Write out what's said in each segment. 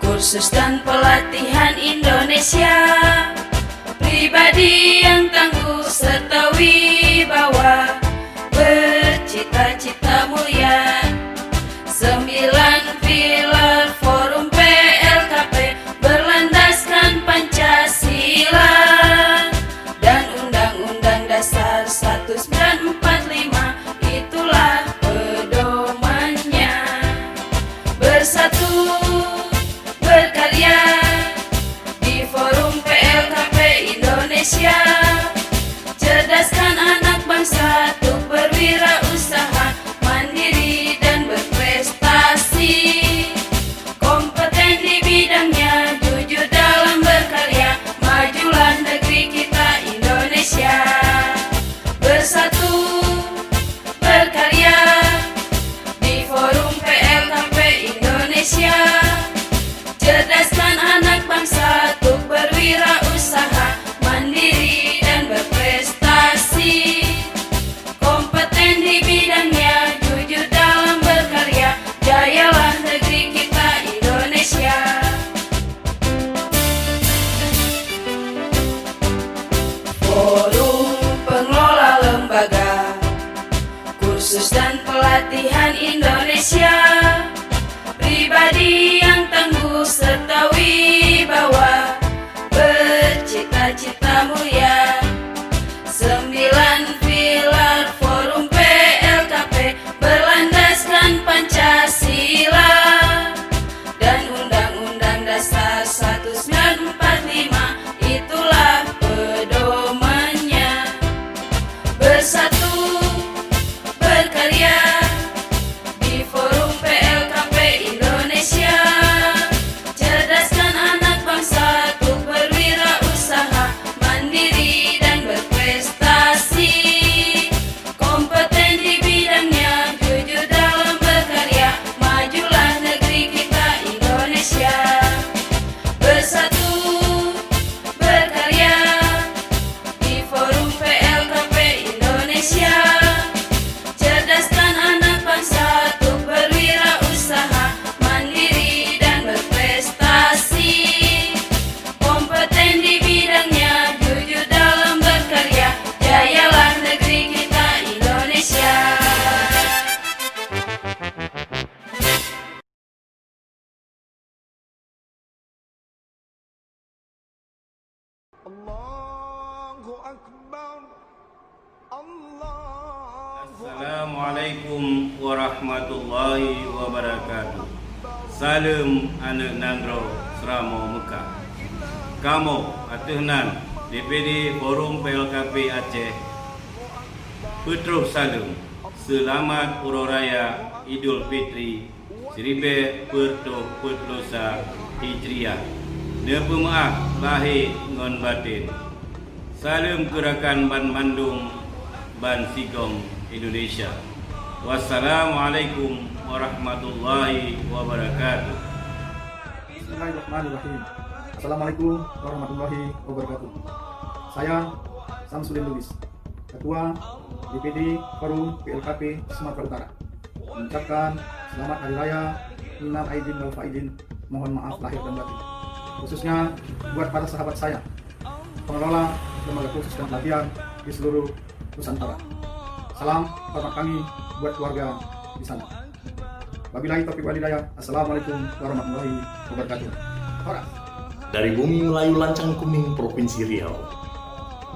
Kursus dan pelatihan Indonesia, pribadi yang tangguh serta wibawa, bercita-cita mulia. 9 pilar forum PLKP berlandaskan Pancasila dan Undang-Undang Dasar 1945, itulah pedomannya. Bersatu berkarya di forum PLKP Indonesia, cerdaskan anak bangsa untuk berwirausaha, mandiri dan berprestasi, kompeten di bidangnya, jujur dalam berkarya, majulah negeri kita Indonesia. Bersatu berkarya di forum PLKP Indonesia, cerdaskan anak bangsa untuk berwirausaha, mandiri dan berprestasi, kompeten di bidangnya, jujur dalam berkarya, jayalah negeri kita Indonesia. Forum pengelola lembaga, kursus dan pelatihan Indonesia, pribadi yang tangguh serta wibawa, bercita-cita mulia. 9 pilar forum PLKP berlandaskan Pancasila dan Undang-Undang Dasar 1945, itulah pedomannya. Bersatu berkarya di forum PLKP Indonesia, cerdaskan anak bangsa untuk berwirausaha, mandiri dan berprestasi, kompeten di bidangnya, jujur dalam berkarya, majulah negeri kita Indonesia. Bersatu berkarya di forum PLKP Indonesia, cerdaskan anak bangsa untuk berwirausaha, mandiri dan berprestasi, kompeten di bidangnya, jujur dalam berkarya, jayalah negeri kita Indonesia. Allahu Akbar. Assalamualaikum warahmatullahi wabarakatuh. Salam anak Nanggro Seramo Mekah. Kamu atuhnan DPD Forum PLKP Aceh, Putruk Salam. Selamat Uro Raya Idul Fitri 1440 Hijriah. Nepemaah lahir ngon batin. Salam gerakan Ban Mandung, Ban Sigom Indonesia. Wassalamualaikum warahmatullahi wabarakatuh. Bismillahirrahmanirrahim. Assalamualaikum warahmatullahi wabarakatuh. Saya Samsudin Lubis, Ketua DPD Forum PLKP Sumatera Utara, mengucapkan selamat Hari Raya Minal Aidin wal Faizin. Mohon maaf lahir dan batin. Khususnya buat para sahabat saya, pengelola lembaga kursus dan pelatihan di seluruh Nusantara. Salam hormat kami buat keluarga di sana. Wabillahi taufiq wal hidayah. Assalamualaikum warahmatullahi wabarakatuh. Horas. Dari bumi Melayu Lancang Kuning Provinsi Riau,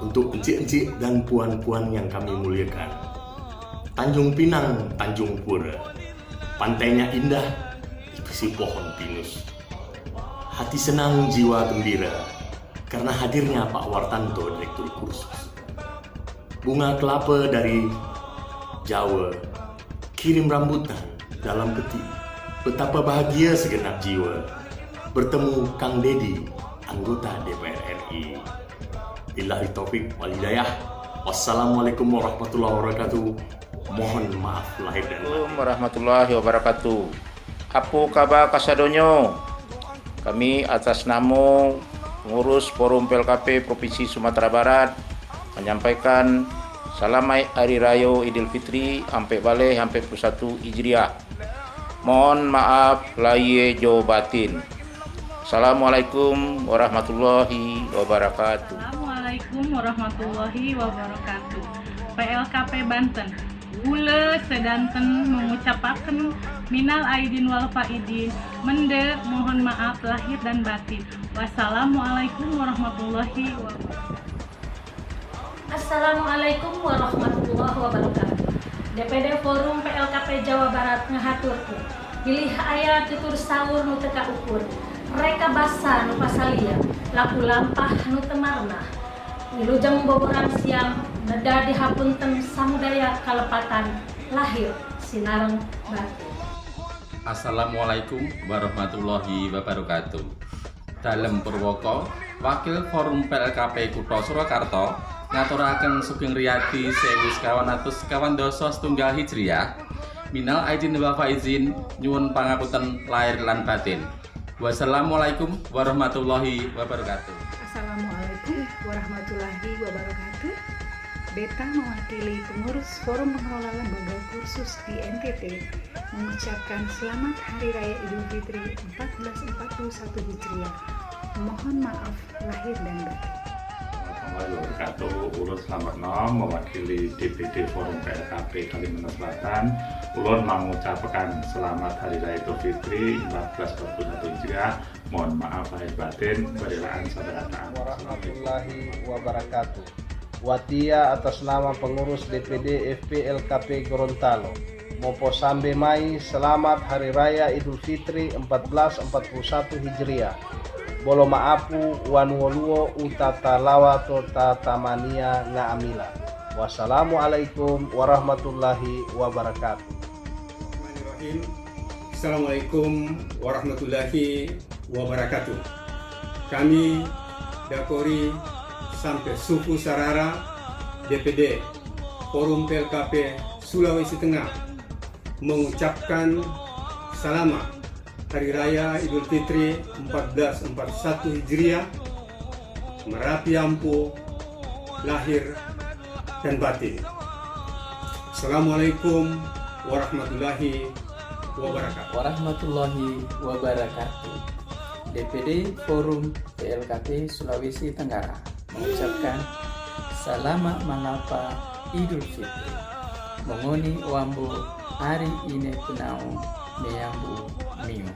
untuk encik-encik dan puan-puan yang kami muliakan, Tanjung Pinang, Tanjung Pura, pantainya indah, diisi pohon pinus. Hati senang, jiwa gembira, karena hadirnya Pak Wartanto, Direktur Kursus. Bunga kelapa dari Jawa, kirim rambutan dalam peti. Betapa bahagia segenap jiwa bertemu Kang Dedi, anggota DPR RI. Billahi taufik wal hidayah. Wassalamualaikum warahmatullahi wabarakatuh. Mohon maaf lahir dan batin. Assalamualaikum warahmatullahi wabarakatuh. Apa kabar kasadonyo? Kami atas nama pengurus Forum PLKP Provinsi Sumatera Barat menyampaikan Selamat Hari Raya Idul Fitri ampe balik ampe 21 Hijriah. Mohon maaf lahir jo batin. Assalamualaikum warahmatullahi wabarakatuh. Assalamualaikum warahmatullahi wabarakatuh. PLKP Banten, Gula sedanten mengucapkan minal aidin wal faidin, mende mohon maaf lahir dan batin. Wassalamualaikum warahmatullahi wabarakatuh. Assalamualaikum warahmatullahi wabarakatuh. DPD Forum PLKP Jawa Barat ngahaturkeun pilih aya tutur sahur nu teu kaukur, reka basa nu pasalia, laku lampah nu teu marna. Wilujeng boboran siang neda dihapunten samudaya kalepatan lahir sinareng batin. Assalamualaikum warahmatullahi wabarakatuh. Dalem Purwoko, Wakil Forum PLKP Kutha Surakarta ngaturaken sugeng riyadi 1992 Hijriah. Minal aidin wal faizin, nyuwun pangapunten lahir lan batin. Wassalamualaikum warahmatullahi wabarakatuh. Assalamualaikum warahmatullahi wabarakatuh. Beta mewakili pengurus Forum Pengelola Lembaga Kursus di NTT mengucapkan Selamat Hari Raya Idul Fitri 1441 Hijriah. Mohon maaf lahir dan batin. Wabarakatuh. Ulun selamat nom mewakili DPD Forum PLKP Kalimantan Selatan. Ulun mengucapkan Selamat Hari Raya Idul Fitri 1441 Hijriah. Mohon maaf lahir batin, berilaan saudara taat. Warahmatullahi wabarakatuh. Watia atas nama pengurus DPD FPLKP Gorontalo. Mopo sambe mai Selamat Hari Raya Idul Fitri 1441 Hijriah. Bolo maapu wanuoluo utata lawa tota tamania ngaamila. Wassalamualaikum warahmatullahi wabarakatuh. Assalamualaikum warahmatullahi wabarakatuh. Kami Dakori sampai suku Sarara DPD Forum PLKP Sulawesi Tengah mengucapkan selamat Hari Raya Idul Fitri 1441 Hijriah, Merapi Ampuh, lahir dan batin. Assalamualaikum warahmatullahi wabarakatuh. Warahmatullahi wabarakatuh. DPD Forum PLKP Sulawesi Tenggara mengucapkan Selamat Malapa Idul Fitri. Mengoni wambo hari ini penau menyambu miu.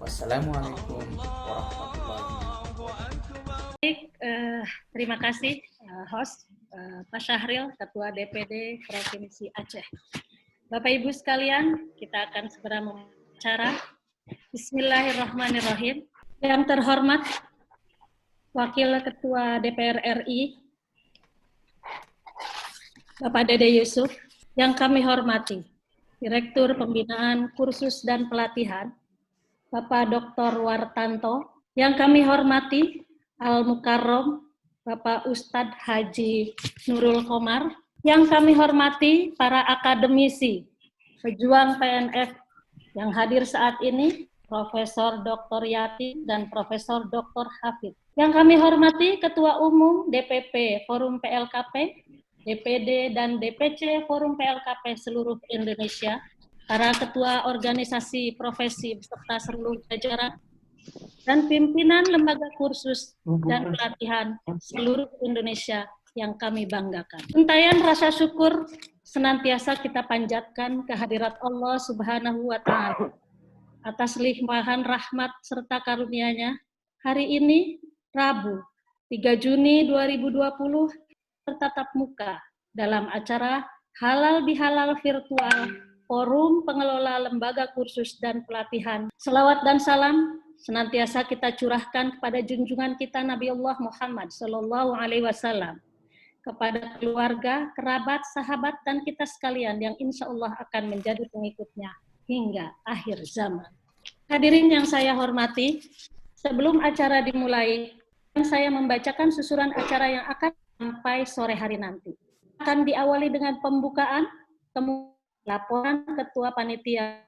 Wassalamualaikum warahmatullahi wabarakatuh. Terima kasih host Pak Syahril, Ketua DPD Provinsi Aceh. Bapak Ibu sekalian, kita akan segera membicara. Bismillahirrahmanirrahim. Yang terhormat Wakil Ketua DPR RI, Bapak Dede Yusuf, yang kami hormati Direktur Pembinaan Kursus dan Pelatihan, Bapak Dr. Wartanto, yang kami hormati Al-Mukarrom, Bapak Ustadz Haji Nurul Komar, yang kami hormati para akademisi pejuang PNF yang hadir saat ini, Profesor Dr. Yatim dan Profesor Dr. Hafid. Yang kami hormati Ketua Umum DPP Forum PLKP, DPD dan DPC Forum PLKP seluruh Indonesia, para ketua organisasi profesi beserta seluruh jajaran, dan pimpinan lembaga kursus dan pelatihan seluruh Indonesia yang kami banggakan. Untayan rasa syukur senantiasa kita panjatkan kehadirat Allah Subhanahu wa Ta'ala atas limpahan rahmat serta karunia-Nya. Hari ini Rabu 3 Juni 2020 bertatap muka dalam acara Halal Bihalal Virtual Forum Pengelola Lembaga Kursus dan Pelatihan. Selawat dan salam senantiasa kita curahkan kepada junjungan kita Nabi Allah Muhammad Sallallahu Alaihi Wasallam, kepada keluarga, kerabat, sahabat, dan kita sekalian yang insya Allah akan menjadi pengikutnya hingga akhir zaman. Hadirin yang saya hormati, sebelum acara dimulai, saya membacakan susunan acara yang akan sampai sore hari nanti. Akan diawali dengan pembukaan, kemudian laporan ketua panitia,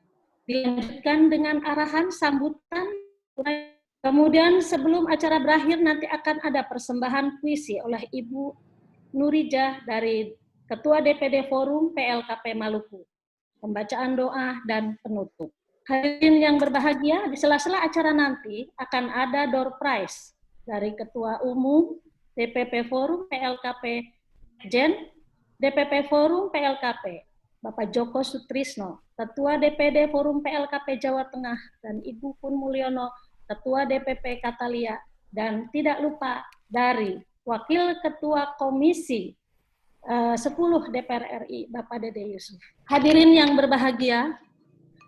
dilanjutkan dengan arahan sambutan. Kemudian sebelum acara berakhir nanti akan ada persembahan puisi oleh Ibu Nurijah dari Ketua DPD Forum PLKP Maluku, pembacaan doa dan penutup. Hadirin yang berbahagia, di sela-sela acara nanti akan ada door prize dari Ketua Umum DPP Forum PLKP Jen, DPP Forum PLKP Bapak Joko Sutrisno, Ketua DPD Forum PLKP Jawa Tengah, dan Ibu Pun Mulyono, Ketua DPP Katalia, dan tidak lupa dari Wakil Ketua Komisi 10 DPR RI, Bapak Dede Yusuf. Hadirin yang berbahagia,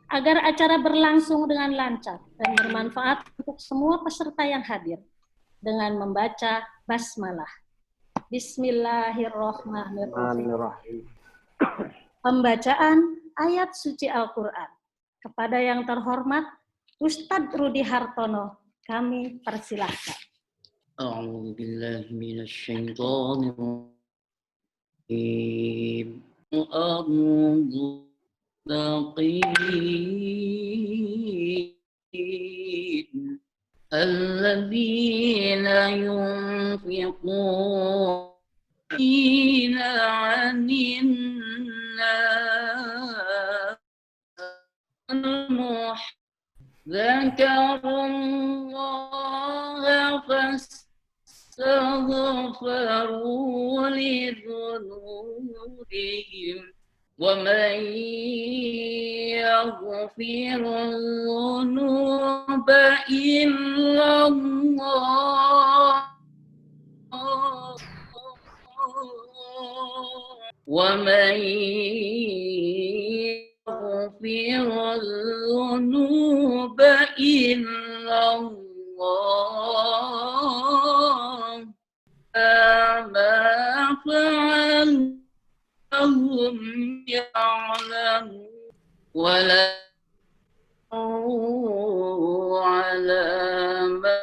agar acara berlangsung dengan lancar dan bermanfaat untuk semua peserta yang hadir, dengan membaca basmalah. Bismillahirrahmanirrahim. Pembacaan ayat suci Al-Quran. Kepada yang terhormat Ustadz Rudi Hartono, kami persilahkan. A'udzu billahi minasy syaithanir rajim. Alladzina yunfiquna 'anil nas Dzakarullaha fastaghfiru lidhunubihim wa man yaghfirul dzunuba illallah wa man yaghfirul dzunuba illallah ma fa'alhum ya'lamu wa la ala ma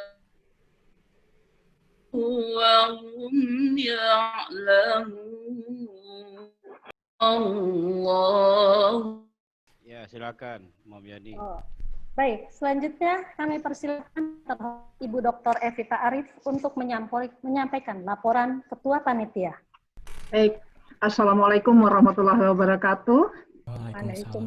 wa hum ya'lamu. Allah. Ya, silakan, Mom Yani. Baik, selanjutnya kami persilakan Ibu Dr. Evita Arif untuk menyampaikan laporan Ketua Panitia. Baik, Assalamualaikum warahmatullahi wabarakatuh.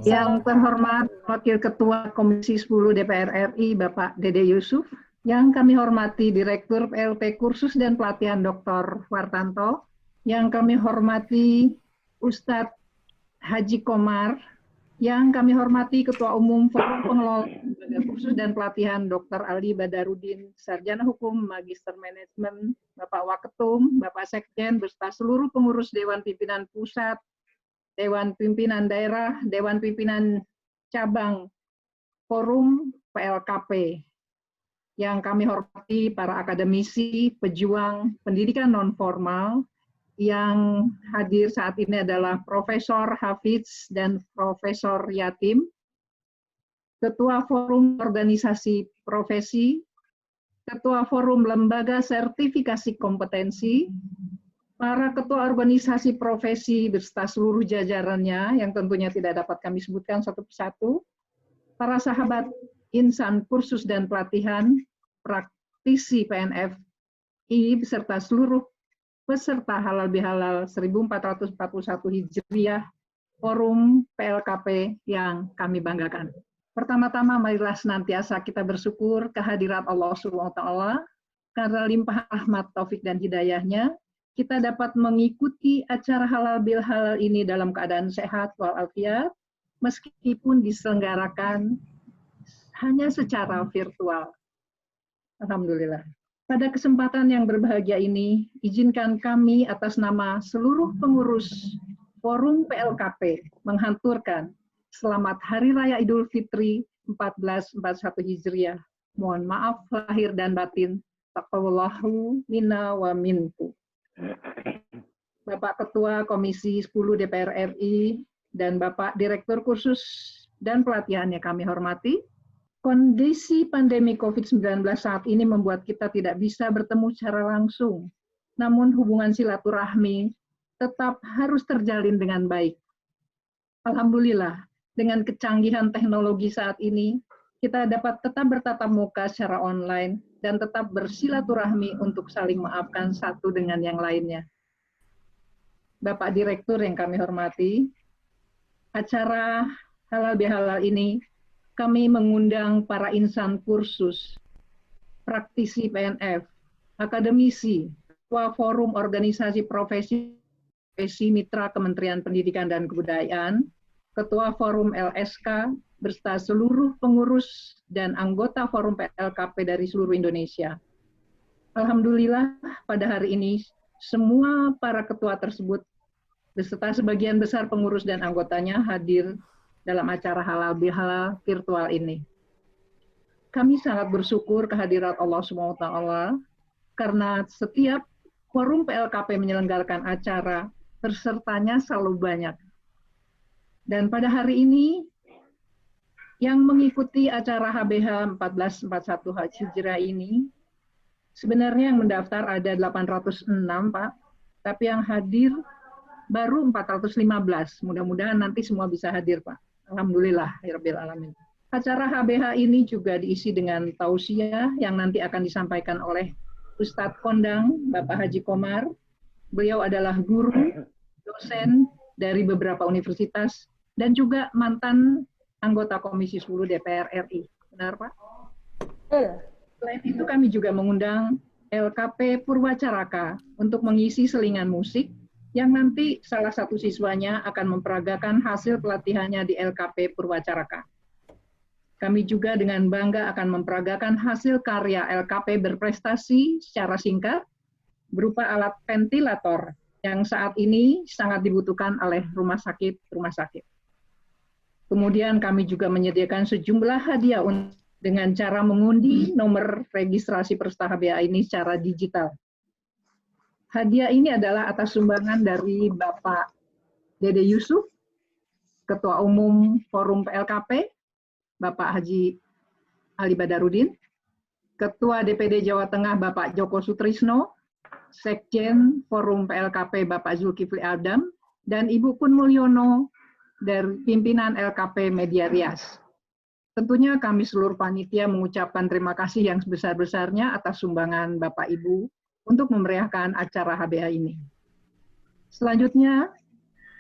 Yang terhormat Wakil Ketua Komisi 10 DPR RI Bapak Dede Yusuf, yang kami hormati Direktur PLP Kursus dan Pelatihan Dr. Wartanto, yang kami hormati Ustadz Haji Komar, yang kami hormati Ketua Umum Forum Pengelola Lembaga Kursus dan Pelatihan Dr. Ali Badarudin, Sarjana Hukum, Magister Manajemen, Bapak Waketum, Bapak Sekjen, beserta seluruh pengurus Dewan Pimpinan Pusat, Dewan Pimpinan Daerah, Dewan Pimpinan Cabang, Forum PLKP, yang kami hormati para akademisi, pejuang pendidikan non-formal, yang hadir saat ini adalah Profesor Hafidz dan Profesor Yatim, Ketua Forum Organisasi Profesi, Ketua Forum Lembaga Sertifikasi Kompetensi, para ketua organisasi profesi beserta seluruh jajarannya yang tentunya tidak dapat kami sebutkan satu persatu, para sahabat insan kursus dan pelatihan, praktisi PNFI beserta seluruh peserta halal bihalal 1441 Hijriah, Forum PLKP yang kami banggakan. Pertama-tama marilah senantiasa kita bersyukur kehadirat Allah SWT karena limpah rahmat, taufik dan hidayahnya kita dapat mengikuti acara halal bil halal ini dalam keadaan sehat walafiat meskipun diselenggarakan hanya secara virtual. Alhamdulillah. Pada kesempatan yang berbahagia ini, izinkan kami atas nama seluruh pengurus Forum PLKP menghanturkan selamat Hari Raya Idul Fitri 1441 Hijriah. Mohon maaf lahir dan batin. Taqabbalallahu minna wa minkum. Bapak Ketua Komisi 10 DPR RI dan Bapak Direktur Kursus dan Pelatihan yang kami hormati, kondisi pandemi COVID-19 saat ini membuat kita tidak bisa bertemu secara langsung, namun hubungan silaturahmi tetap harus terjalin dengan baik. Alhamdulillah, dengan kecanggihan teknologi saat ini, kita dapat tetap bertatap muka secara online dan tetap bersilaturahmi untuk saling memaafkan satu dengan yang lainnya. Bapak Direktur yang kami hormati, acara halal bihalal ini kami mengundang para insan kursus, praktisi PNF, akademisi, ketua forum organisasi profesi mitra Kementerian Pendidikan dan Kebudayaan, ketua forum LSK, beserta seluruh pengurus dan anggota forum PLKP dari seluruh Indonesia. Alhamdulillah pada hari ini semua para ketua tersebut beserta sebagian besar pengurus dan anggotanya hadir dalam acara halal bihalal virtual ini. Kami sangat bersyukur kehadirat Allah SWT karena setiap forum PLKP menyelenggarakan acara, pesertanya selalu banyak. Dan pada hari ini yang mengikuti acara HBH 1441 Hijriah ini, sebenarnya yang mendaftar ada 806, Pak, tapi yang hadir baru 415. Mudah-mudahan nanti semua bisa hadir, Pak. Alhamdulillah, Rabbil Alamin. Acara HBH ini juga diisi dengan tausiah yang nanti akan disampaikan oleh Ustadz Kondang, Bapak Haji Komar. Beliau adalah guru, dosen dari beberapa universitas, dan juga mantan anggota Komisi 10 DPR RI. Benar, Pak? Selain itu kami juga mengundang LKP Purwacaraka untuk mengisi selingan musik yang nanti salah satu siswanya akan memperagakan hasil pelatihannya di LKP Purwacaraka. Kami juga dengan bangga akan memperagakan hasil karya LKP berprestasi secara singkat berupa alat ventilator yang saat ini sangat dibutuhkan oleh rumah sakit. Kemudian kami juga menyediakan sejumlah hadiah dengan cara mengundi nomor registrasi peserta HBA ini secara digital. Hadiah ini adalah atas sumbangan dari Bapak Dede Yusuf, Ketua Umum Forum PLKP, Bapak Haji Ali Badarudin, Ketua DPD Jawa Tengah Bapak Joko Sutrisno, Sekjen Forum PLKP Bapak Zulkifli Adam, dan Ibu Kun Mulyono dari pimpinan LKP Media Rias. Tentunya kami seluruh panitia mengucapkan terima kasih yang sebesar-besarnya atas sumbangan Bapak Ibu untuk memeriahkan acara HBA ini. Selanjutnya,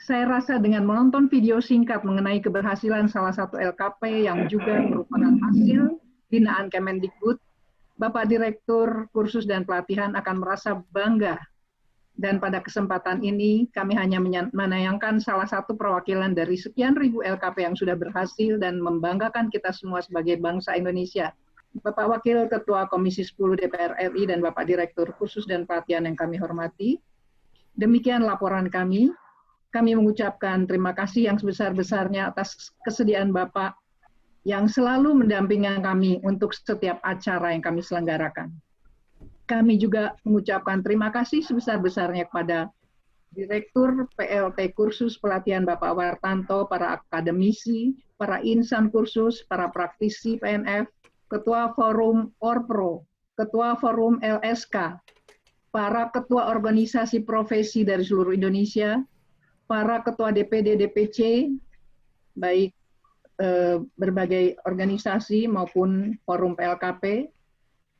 saya rasa dengan menonton video singkat mengenai keberhasilan salah satu LKP yang juga merupakan hasil binaan Kemendikbud, Bapak Direktur Kursus dan Pelatihan akan merasa bangga. Dan pada kesempatan ini, kami hanya menayangkan salah satu perwakilan dari sekian ribu LKP yang sudah berhasil dan membanggakan kita semua sebagai bangsa Indonesia. Bapak Wakil Ketua Komisi 10 DPR RI dan Bapak Direktur Kursus dan Pelatihan yang kami hormati, demikian laporan kami. Kami mengucapkan terima kasih yang sebesar-besarnya atas kesediaan Bapak yang selalu mendampingi kami untuk setiap acara yang kami selenggarakan. Kami juga mengucapkan terima kasih sebesar-besarnya kepada Direktur PLT Kursus Pelatihan Bapak Wartanto, para akademisi, para insan kursus, para praktisi PNF, Ketua Forum Orpro, Ketua Forum LSK, para ketua organisasi profesi dari seluruh Indonesia, para ketua DPD, DPC, baik berbagai organisasi maupun forum PLKP,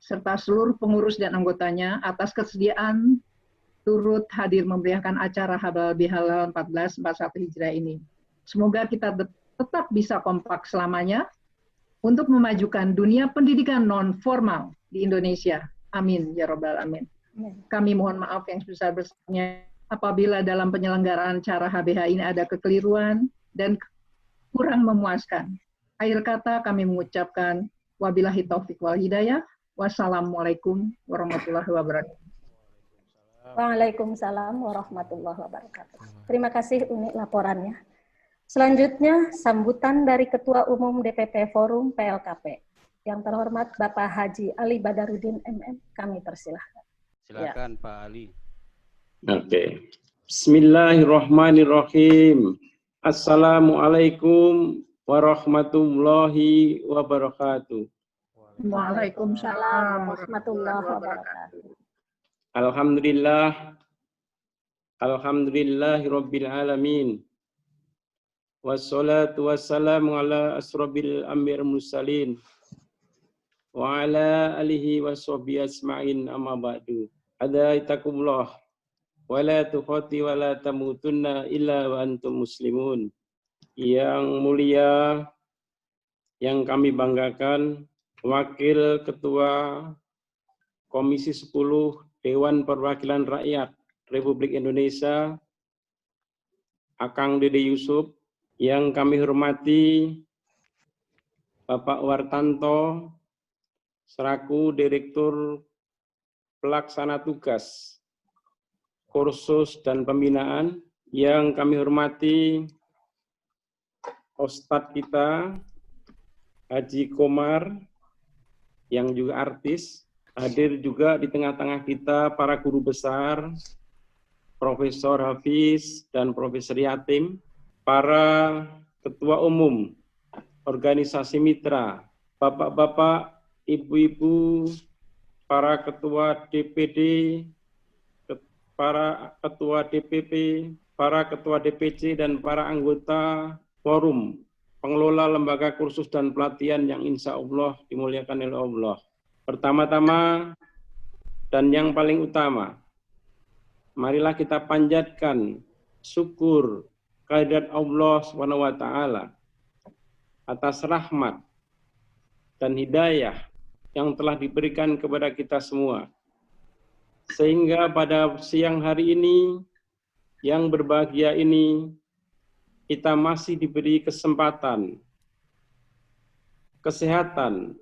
serta seluruh pengurus dan anggotanya atas kesediaan turut hadir memeriahkan acara Halal Bihalal 1441 Hijriah ini. Semoga kita tetap bisa kompak selamanya untuk memajukan dunia pendidikan non-formal di Indonesia. Amin, ya Rabbal Alamin. Kami mohon maaf yang sebesar-besarnya apabila dalam penyelenggaraan acara HBH ini ada kekeliruan dan kurang memuaskan. Akhir kata kami mengucapkan wabillahi taufik wal hidayah. Wassalamualaikum warahmatullahi wabarakatuh. Waalaikumsalam warahmatullahi wabarakatuh. Terima kasih Uni laporannya. Selanjutnya sambutan dari Ketua Umum DPP Forum PLKP. Yang terhormat Bapak Haji Ali Badarudin MM, kami persilahkan. Silakan Pak Ali. Oke. Bismillahirrahmanirrahim. Assalamualaikum warahmatullahi wabarakatuh. Waalaikumsalam warahmatullahi wabarakatuh. Alhamdulillah. Alhamdulillahirabbil alamin. Wassalatu wassalamu ala asrobil anbiya'i mursalin wa ala alihi washabihi asma'in amma ba'du. Adaitakumullah wa la tukhati wa la tamutunna illa wa antum muslimun. Yang mulia, yang kami banggakan, Wakil Ketua Komisi 10 Dewan Perwakilan Rakyat Republik Indonesia, Akang Dede Yusuf, yang kami hormati Bapak Wartanto selaku Direktur Pelaksana Tugas Kursus dan Pembinaan, yang kami hormati Ustadz kita Haji Komar yang juga artis, hadir juga di tengah-tengah kita para guru besar, Profesor Hafiz dan Profesor Yatim, para ketua umum organisasi mitra, bapak-bapak, ibu-ibu, para ketua DPD, para ketua DPP, para ketua DPC, dan para anggota forum pengelola lembaga kursus dan pelatihan yang insya Allah dimuliakan oleh Allah. Pertama-tama dan yang paling utama, marilah kita panjatkan syukur kehadirat Allah SWT atas rahmat dan hidayah yang telah diberikan kepada kita semua. Sehingga pada siang hari ini, yang berbahagia ini, kita masih diberi kesempatan, kesehatan,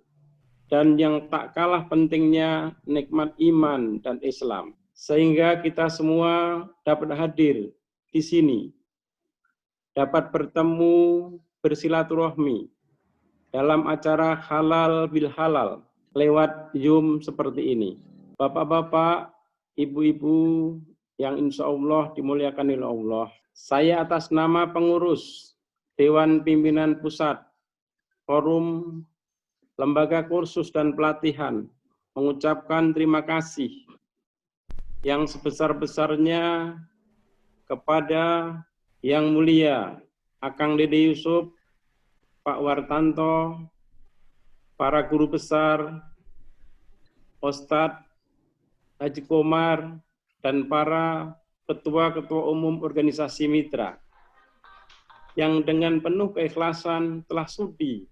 dan yang tak kalah pentingnya nikmat iman dan Islam. Sehingga kita semua dapat hadir di sini, dapat bertemu, bersilaturahmi dalam acara halal bil halal lewat Zoom seperti ini. Bapak-bapak, ibu-ibu yang insya Allah dimuliakan oleh Allah, saya atas nama pengurus Dewan Pimpinan Pusat Forum Lembaga Kursus dan Pelatihan mengucapkan terima kasih yang sebesar-besarnya kepada Yang Mulia Akang Dede Yusuf, Pak Wartanto, para guru besar, Ustadz Haji Komar, dan para ketua-ketua umum organisasi mitra yang dengan penuh keikhlasan telah sudi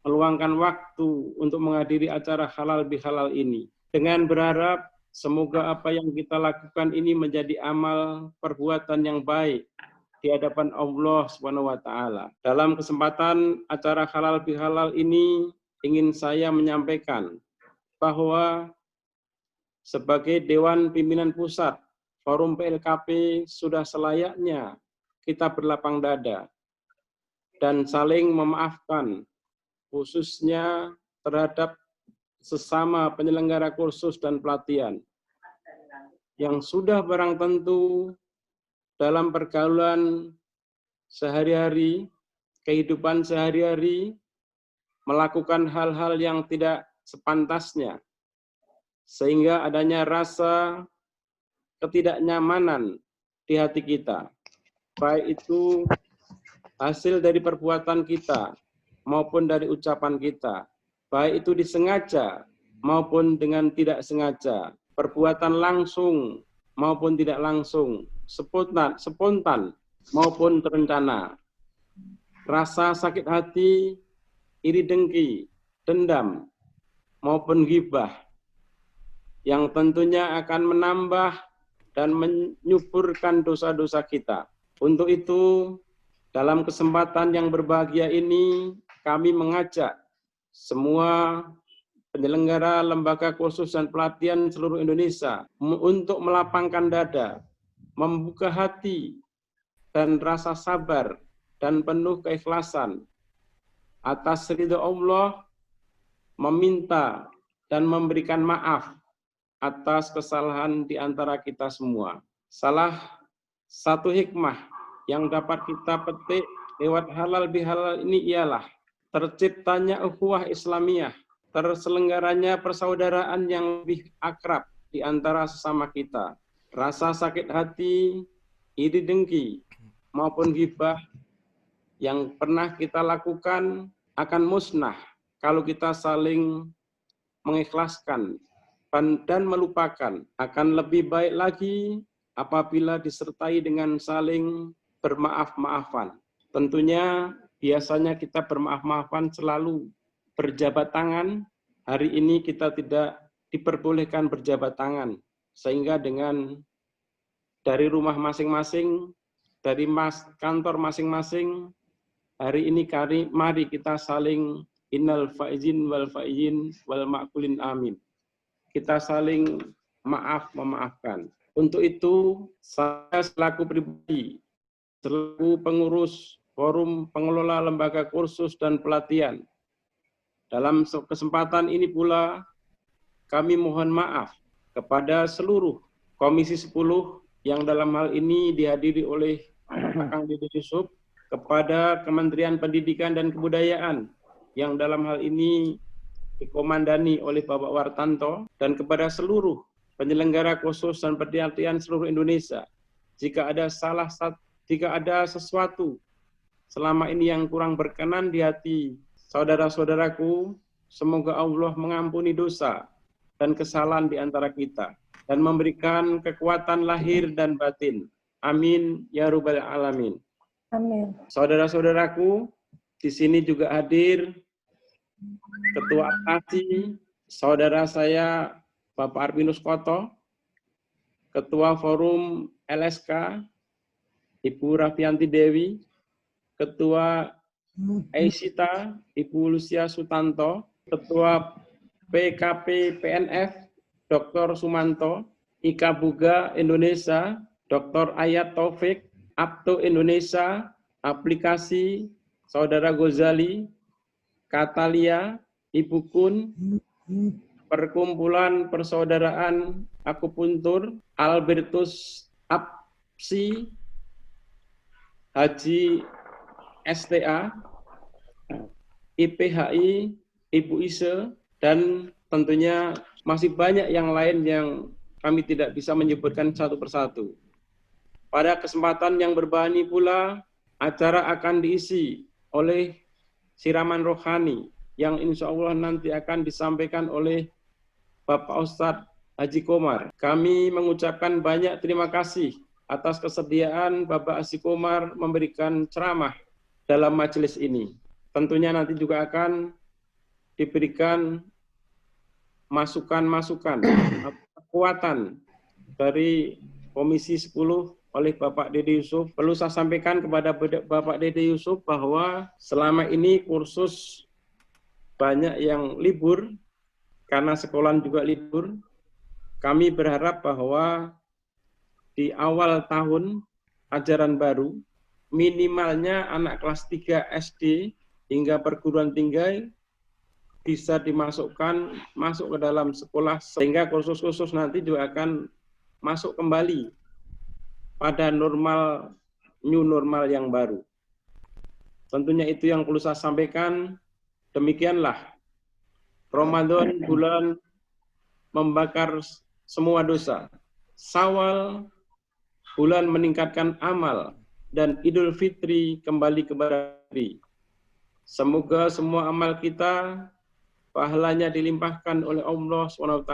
meluangkan waktu untuk menghadiri acara halal bihalal ini, dengan berharap semoga apa yang kita lakukan ini menjadi amal perbuatan yang baik di hadapan Allah SWT. Dalam kesempatan acara halal bihalal ini ingin saya menyampaikan bahwa sebagai Dewan Pimpinan Pusat Forum PLKP sudah selayaknya kita berlapang dada dan saling memaafkan, khususnya terhadap sesama penyelenggara kursus dan pelatihan yang sudah barang tentu dalam pergaulan sehari-hari, kehidupan sehari-hari, melakukan hal-hal yang tidak sepantasnya, sehingga adanya rasa ketidaknyamanan di hati kita, baik itu hasil dari perbuatan kita maupun dari ucapan kita, baik itu disengaja maupun dengan tidak sengaja, perbuatan langsung maupun tidak langsung, spontan maupun terencana. Rasa sakit hati, iri dengki, dendam, maupun ghibah, yang tentunya akan menambah dan menyuburkan dosa-dosa kita. Untuk itu, dalam kesempatan yang berbahagia ini, kami mengajak semua penyelenggara lembaga kursus dan pelatihan seluruh Indonesia untuk melapangkan dada, membuka hati, dan rasa sabar dan penuh keikhlasan atas ridho Allah, meminta dan memberikan maaf atas kesalahan di antara kita semua. Salah satu hikmah yang dapat kita petik lewat halal bihalal ini ialah terciptanya ukhuwah Islamiyah, terselenggaranya persaudaraan yang lebih akrab di antara sesama kita. Rasa sakit hati, iri dengki, maupun ghibah yang pernah kita lakukan akan musnah kalau kita saling mengikhlaskan dan melupakan. Akan lebih baik lagi apabila disertai dengan saling bermaaf-maafan. Tentunya biasanya kita bermaaf-maafan selalu berjabat tangan. Hari ini kita tidak diperbolehkan berjabat tangan, sehingga dengan dari rumah masing-masing, dari kantor masing-masing, hari ini mari kita saling innal faizin wal faizin wal ma'kulin amin. Kita saling memaafkan. Untuk itu, saya selaku pribadi, selaku pengurus Forum Pengelola Lembaga Kursus dan Pelatihan, dalam kesempatan ini pula kami mohon maaf kepada seluruh Komisi 10 yang dalam hal ini dihadiri oleh Kang Dede Yusuf, kepada Kementerian Pendidikan dan Kebudayaan yang dalam hal ini dikomandani oleh Bapak Wartanto, dan kepada seluruh penyelenggara kursus dan pelatihan seluruh Indonesia. Jika ada sesuatu selama ini yang kurang berkenan di hati saudara-saudaraku, semoga Allah mengampuni dosa dan kesalahan di antara kita dan memberikan kekuatan lahir dan batin. Amin ya rabbal alamin. Amin. Saudara-saudaraku, di sini juga hadir Ketua ATASI, saudara saya Bapak Arvinus Koto, Ketua Forum LSK Ibu Rafianti Dewi, Ketua Aisita Ibu Lucia Sutanto, Ketua PKP PNF Dr. Sumanto, Ika Buga Indonesia Dr. Ayat Taufik, Apto Indonesia Aplikasi Saudara Gozali, Katalia, Ibu Kun, Perkumpulan Persaudaraan Akupuntur, Albertus Apsi, Haji STA, IPHI, Ibu Ise, dan tentunya masih banyak yang lain yang kami tidak bisa menyebutkan satu persatu. Pada kesempatan yang berbahani pula, acara akan diisi oleh siraman rohani yang insya Allah nanti akan disampaikan oleh Bapak Ustadz Haji Komar. Kami mengucapkan banyak terima kasih atas kesediaan Bapak Haji Komar memberikan ceramah dalam majelis ini. Tentunya nanti juga akan diberikan masukan-masukan, kekuatan dari Komisi 10 oleh Bapak Dede Yusuf. Perlu saya sampaikan kepada Bapak Dede Yusuf bahwa selama ini kursus banyak yang libur, karena sekolah juga libur. Kami berharap bahwa di awal tahun ajaran baru, minimalnya anak kelas 3 SD hingga perguruan tinggi bisa dimasukkan masuk ke dalam sekolah, sehingga kursus-kursus nanti juga akan masuk kembali pada new normal yang baru. Tentunya itu yang perlu saya sampaikan. Demikianlah Ramadan bulan membakar semua dosa. Syawal, bulan meningkatkan amal, dan Idul Fitri kembali kepada diri. Semoga semua amal kita pahalanya dilimpahkan oleh Allah SWT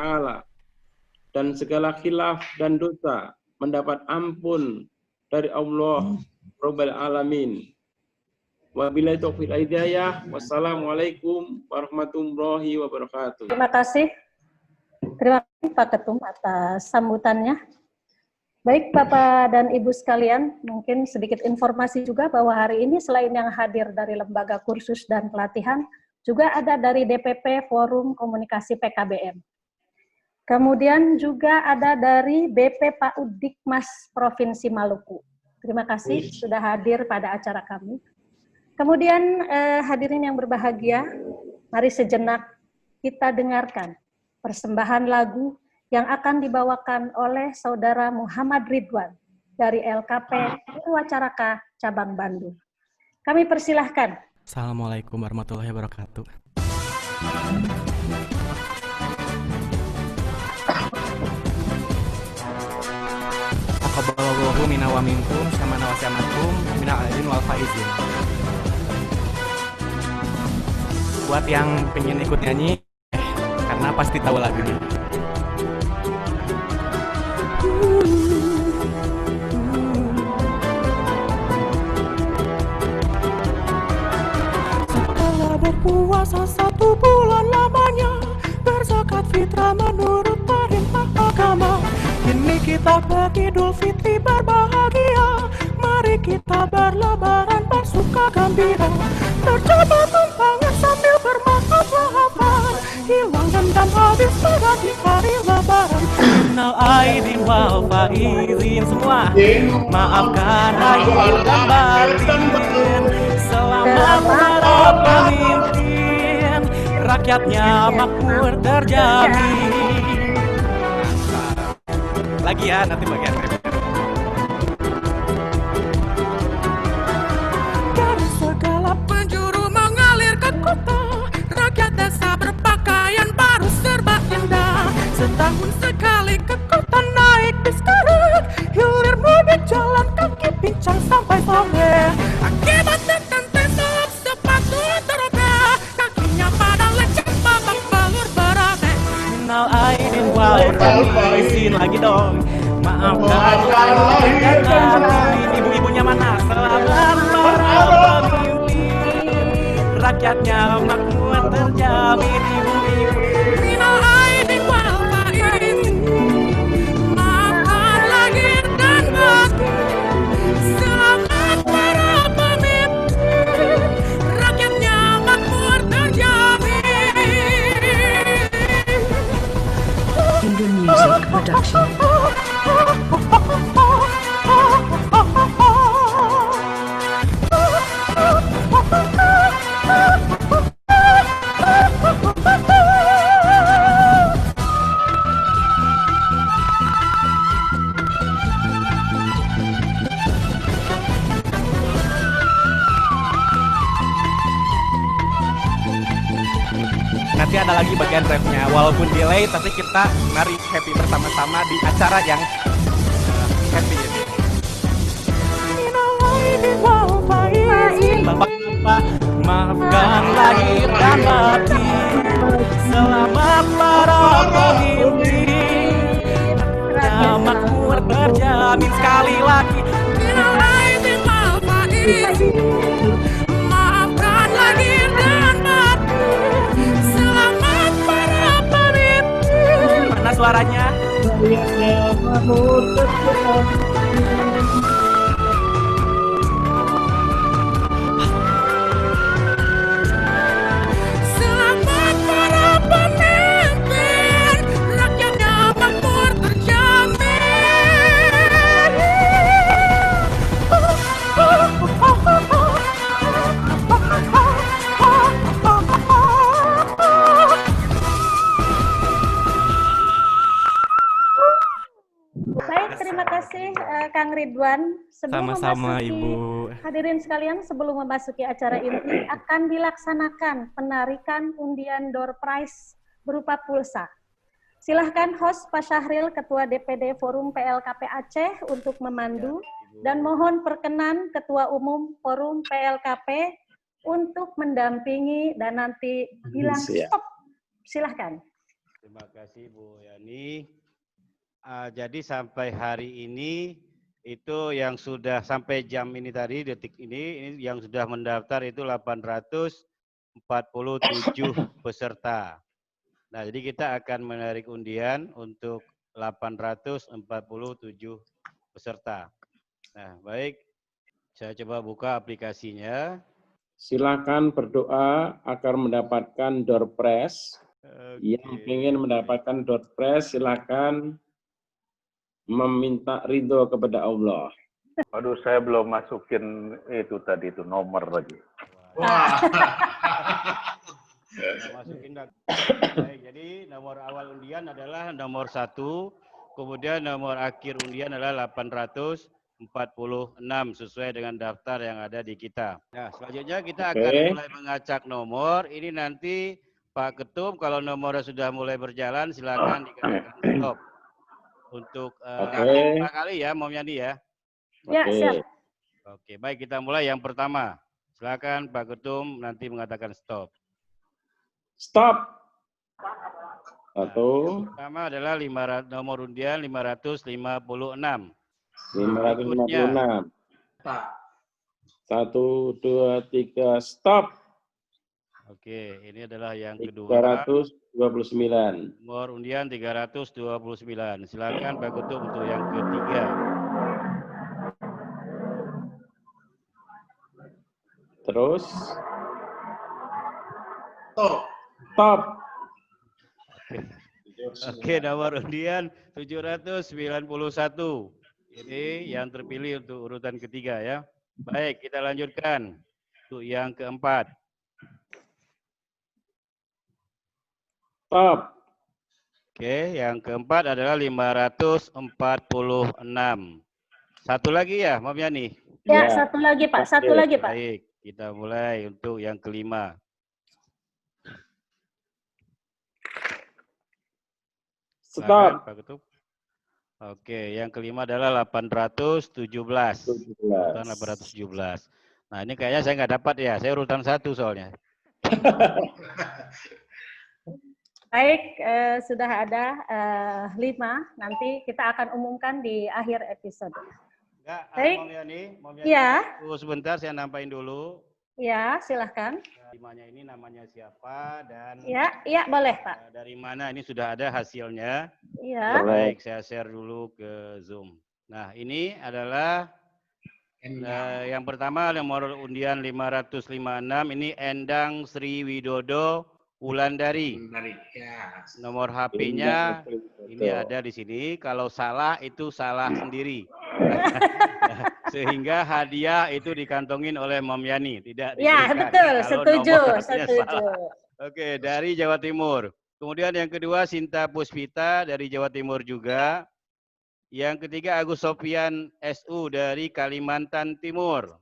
dan segala khilaf dan dosa mendapat ampun dari Allah Rabbul Alamin. Wabillahi taufiq wal hidayah. Wassalamualaikum warahmatullahi wabarakatuh. Terima kasih Pak Ketum atas sambutannya. Baik Bapak dan Ibu sekalian, mungkin sedikit informasi juga bahwa hari ini selain yang hadir dari Lembaga Kursus dan Pelatihan, juga ada dari DPP Forum Komunikasi PKBM. Kemudian juga ada dari BP PAUD Dikmas Provinsi Maluku. Terima kasih sudah hadir pada acara kami. Kemudian hadirin yang berbahagia, mari sejenak kita dengarkan persembahan lagu yang akan dibawakan oleh Saudara Muhammad Ridwan dari LKP Purwacaraka Cabang Bandung. Kami persilahkan. Assalamualaikum warahmatullahi wabarakatuh. Taqabbalallahu minna wa minkum sama nawasamakum minal aidin wal faizin. Buat yang pengen ikut nyanyi, karena pasti tahu lagunya. Setelah berpuasa 1 bulan lamanya, berzakat fitrah menurut perintah agama. Kini kita beridul fitri berbahagia, mari kita berlebaran bersuka gembira, bercoba tumpangan sambil bermaaf-maafan, hilang dendam habis pada di hari lebaran. Minal aidin wal faizin, semua maafkan lahir dan batin. Selamat para pemimpin, rakyatnya makmur terjamin. Lagi ya, nanti bagian dari segala penjuru mengalir ke kota, rakyat desa berpakaian baru serba indah. Setahun sekali ke kota naik bis kereta, hilir mudik jalan kaki pincang sampai sore. Akibat tertentu selap sepatu terobek, kakinya pada lecet babak belur berabe. Minal aidin wal faizin, lagi dong. Maafkan lahir dan batin. Ibu-ibunya mana? Selamat para pemimpin, rakyatnya makmur terjamin. Ibu-ibu minal aidin wal faizin, maafkan lahir dan batin. Selamat para pemimpin, rakyatnya makmur terjamin. Indo Music Production. Nanti ada lagi bagian rapnya, walaupun delay tapi kita mari happy bersama-sama di acara yang happy ini. Bapak-bapak, maafkan lahir dan batin. Selamat para pemimpin, rakyatnya makmur terjamin. Sekali lagi, minal aidin wal faizin, maafkan lahir dan batin. Selamat para pemimpin. Mana suaranya? Selamat para pemimpin, rakyatnya makmur terjamin. Baik, terima kasih Kang Ridwan. Sama-sama Ibu. Hadirin sekalian, sebelum memasuki acara inti akan dilaksanakan penarikan undian door prize berupa pulsa. Silahkan host Pak Syahril, Ketua DPD Forum PLKP Aceh untuk memandu, dan mohon perkenan Ketua Umum Forum PLKP untuk mendampingi dan nanti bilang stop. Silahkan. Terima kasih Bu Yani. Jadi sampai hari ini itu yang sudah sampai jam ini tadi, detik ini yang sudah mendaftar itu 847 peserta. Nah, jadi kita akan menarik undian untuk 847 peserta. Nah, baik. Saya coba buka aplikasinya. Silakan berdoa agar mendapatkan door prize. Yang ingin mendapatkan door prize, silakan meminta ridho kepada Allah. Aduh, saya belum masukin itu tadi, itu nomor lagi. Wah. Masukin. Baik, jadi nomor awal undian adalah nomor 1, kemudian nomor akhir undian adalah 846 sesuai dengan daftar yang ada di kita. Nah, selanjutnya kita akan mulai mengacak nomor. Ini nanti Pak Ketum kalau nomornya sudah mulai berjalan silakan dikatakan stop. Untuk berapa kali ya, Mom Yani ya? Ya, siap. Oke, baik kita mulai yang pertama. Silakan Pak Ketum nanti mengatakan stop. Stop. Yang pertama adalah nomor undian 556. 556. 1, 2, 3, stop. Oke, ini adalah yang kedua. 329. Nomor undian 329. Silakan Pak Ketum untuk yang ketiga. Terus. Stop. Oke, nomor undian 791. Ini yang terpilih untuk urutan ketiga ya. Baik, kita lanjutkan untuk yang keempat. Stop. Oke, yang keempat adalah 546. Satu lagi ya, Mom Yani? Ya, satu lagi Pak, satu lagi Pak. Baik, kita mulai untuk yang kelima. Stop. Pak Ketum. Oke, yang kelima adalah 817. Urutan 817. Nah, ini kayaknya saya nggak dapat ya. Saya urutan 1 soalnya. Baik, sudah ada 5. Nanti kita akan umumkan di akhir episode. Enggak, baik. Mom Yani, Ya. Sebentar saya nampain dulu. Ya, silahkan. Limanya ini namanya siapa dan ya boleh Pak. Dari mana ini sudah ada hasilnya. Ya. Baik, saya share dulu ke Zoom. Nah, ini adalah yang pertama nomor undian 556 ini Endang Sri Widodo Wulandari. Nomor HP-nya ini ada di sini. Kalau salah itu salah sendiri. Sehingga hadiah itu dikantongin oleh Mom Yani, tidak diberikan. Ya, betul, setuju. Oke, dari Jawa Timur. Kemudian yang kedua Sinta Puspita dari Jawa Timur juga. Yang ketiga Agus Sofian SU dari Kalimantan Timur.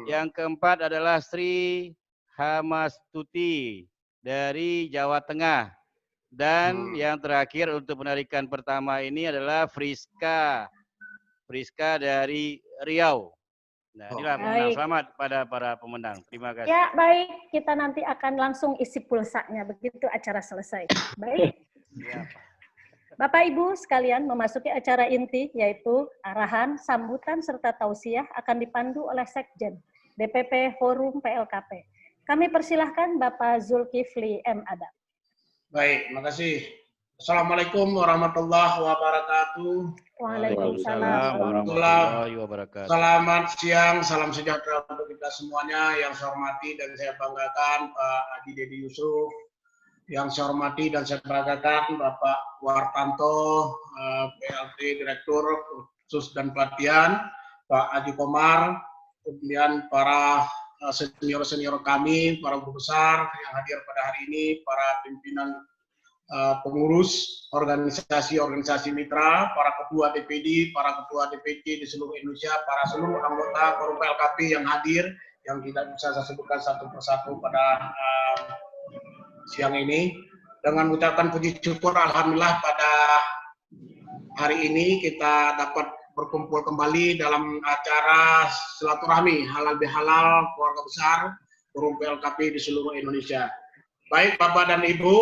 Yang keempat adalah Sri Hamastuti dari Jawa Tengah. Dan yang terakhir untuk penarikan pertama ini adalah Friska dari Riau. Nah, inilah pemenang. Selamat pada para pemenang. Terima kasih. Ya, baik. Kita nanti akan langsung isi pulsanya begitu acara selesai. Baik. Ya. Bapak Ibu sekalian, memasuki acara inti yaitu arahan, sambutan serta tausiah akan dipandu oleh Sekjen DPP Forum PLKP. Kami persilahkan Bapak Zulkifli M. Adam. Baik, terima kasih. Assalamualaikum warahmatullahi wabarakatuh. Waalaikumsalam warahmatullahi wabarakatuh. Selamat siang, salam sejahtera untuk kita semuanya. Yang saya hormati dan saya banggakan Pak Haji Dedi Yusuf. Yang saya hormati dan saya banggakan Bapak Wartanto, PLT Direktur Khusus dan Pelatihan, Pak Haji Komar, kemudian para senior-senior kami, para guru besar yang hadir pada hari ini, para pimpinan pengurus organisasi-organisasi mitra, para ketua DPD, para ketua DPC di seluruh Indonesia, para seluruh anggota Forum PLKP yang hadir, yang tidak bisa saya sebutkan satu persatu pada siang ini. dengan mengucapkan puji syukur, alhamdulillah pada hari ini kita dapat berkumpul kembali dalam acara silaturahmi halal bihalal keluarga besar Forum PLKP di seluruh Indonesia. Baik Bapak dan Ibu,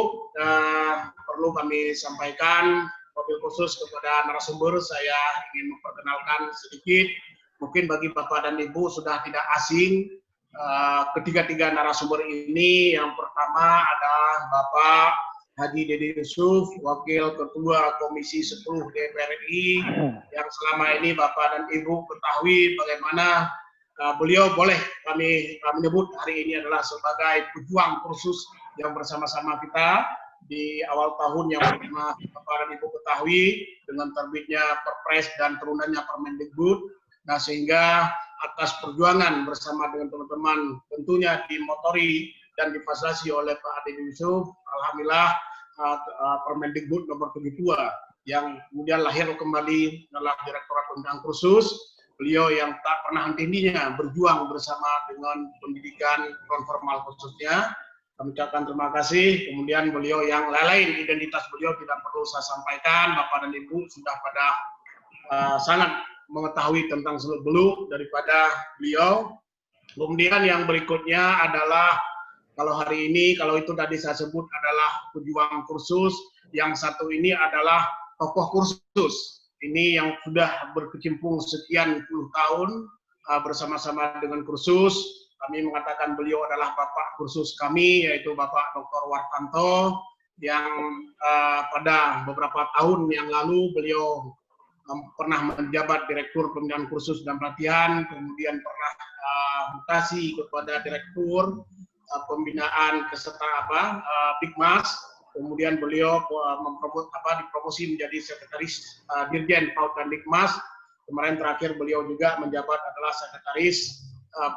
perlu kami sampaikan wabil khusus kepada narasumber, saya ingin memperkenalkan sedikit. Mungkin bagi Bapak dan Ibu sudah tidak asing ketiga-tiga narasumber ini. Yang pertama adalah Bapak Haji Dede Yusuf, Wakil Ketua Komisi 10 DPR RI, yang selama ini Bapak dan Ibu ketahui bagaimana beliau boleh kami menyebut hari ini adalah sebagai pejuang kursus yang bersama-sama kita di awal tahun yang pernah Bapak dan Ibu ketahui dengan terbitnya Perpres dan turunannya Permendikbud. Nah, sehingga atas perjuangan bersama dengan teman-teman tentunya dimotori dan difasilitasi oleh Pak Dede Yusuf, alhamdulillah Permendikbud nomor 72 yang kemudian lahir kembali adalah Direktorat Pembinaan Kursus. Beliau yang tak pernah henti-hentinya berjuang bersama dengan pendidikan non formal khususnya. Kami ucapkan terima kasih. Kemudian beliau yang lain, identitas beliau tidak perlu saya sampaikan. Bapak dan Ibu sudah pada sangat mengetahui tentang seluk-beluk daripada beliau. Kemudian yang berikutnya adalah kalau hari ini, kalau itu tadi saya sebut adalah pejuang kursus, yang satu ini adalah tokoh kursus. Ini yang sudah berkecimpung sekian puluh tahun bersama-sama dengan kursus. Kami mengatakan beliau adalah bapak kursus kami, yaitu Bapak Dr. Wartanto, yang pada beberapa tahun yang lalu beliau pernah menjabat Direktur Pembinaan Kursus dan Pelatihan, kemudian pernah mutasi kepada Direktur Pembinaan Bigmas, kemudian beliau dipromosi menjadi Sekretaris Dirjen PAUD dan Dikmas. Kemarin terakhir beliau juga menjabat adalah Sekretaris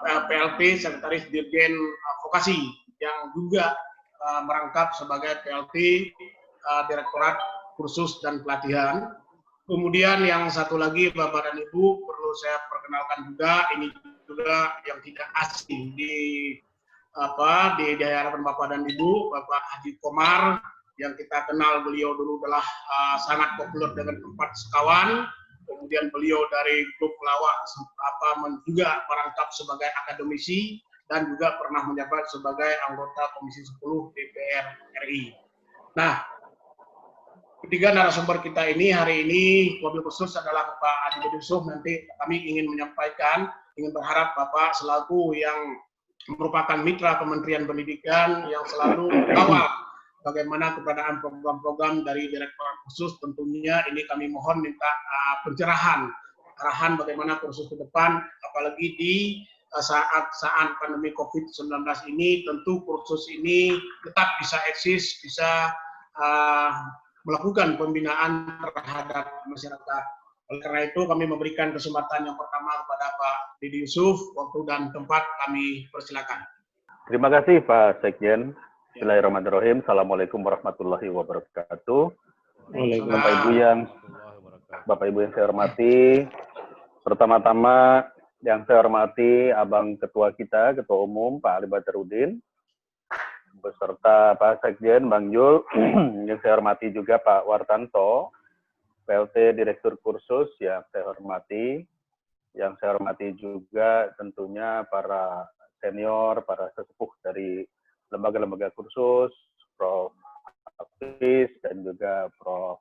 PLT, Sekretaris Dirjen Vokasi, yang juga merangkap sebagai PLT Direktorat Kursus dan Pelatihan. Kemudian yang satu lagi Bapak dan Ibu perlu saya perkenalkan juga, ini juga yang tidak asing di hadapan Bapak dan Ibu, Bapak Haji Komar, yang kita kenal beliau dulu adalah sangat populer dengan 4 sekawan. Kemudian beliau dari grup pelawak juga merangkap sebagai akademisi dan juga pernah menjabat sebagai anggota Komisi 10 DPR RI. Nah, ketiga narasumber kita ini hari ini wabil khusus adalah Pak Haji Dede Yusuf. Nanti kami ingin menyampaikan, ingin berharap Bapak selaku yang merupakan mitra Kementerian Pendidikan yang selalu kawal bagaimana keberadaan program-program dari Direktorat Khusus. Tentunya ini kami mohon minta pencerahan, arahan bagaimana kursus ke depan, apalagi di saat pandemi COVID-19 ini. Tentu kursus ini tetap bisa eksis, bisa melakukan pembinaan terhadap masyarakat. Oleh karena itu kami memberikan kesempatan yang pertama kepada Pak Dede Yusuf. Waktu dan tempat kami persilakan. Terima kasih Pak Sekjen. Bismillahirrahmanirrahim. Assalamualaikum warahmatullahi wabarakatuh. Bapak Ibu yang saya hormati, pertama-tama yang saya hormati Abang Ketua kita, Ketua Umum Pak Ali Badarudin, beserta Pak Sekjen Bang Jul, yang saya hormati juga Pak Wartanto, PLT Direktur Kursus yang saya hormati juga tentunya para senior, para sesepuh dari lembaga-lembaga kursus, Prof. Hafiz dan juga Prof.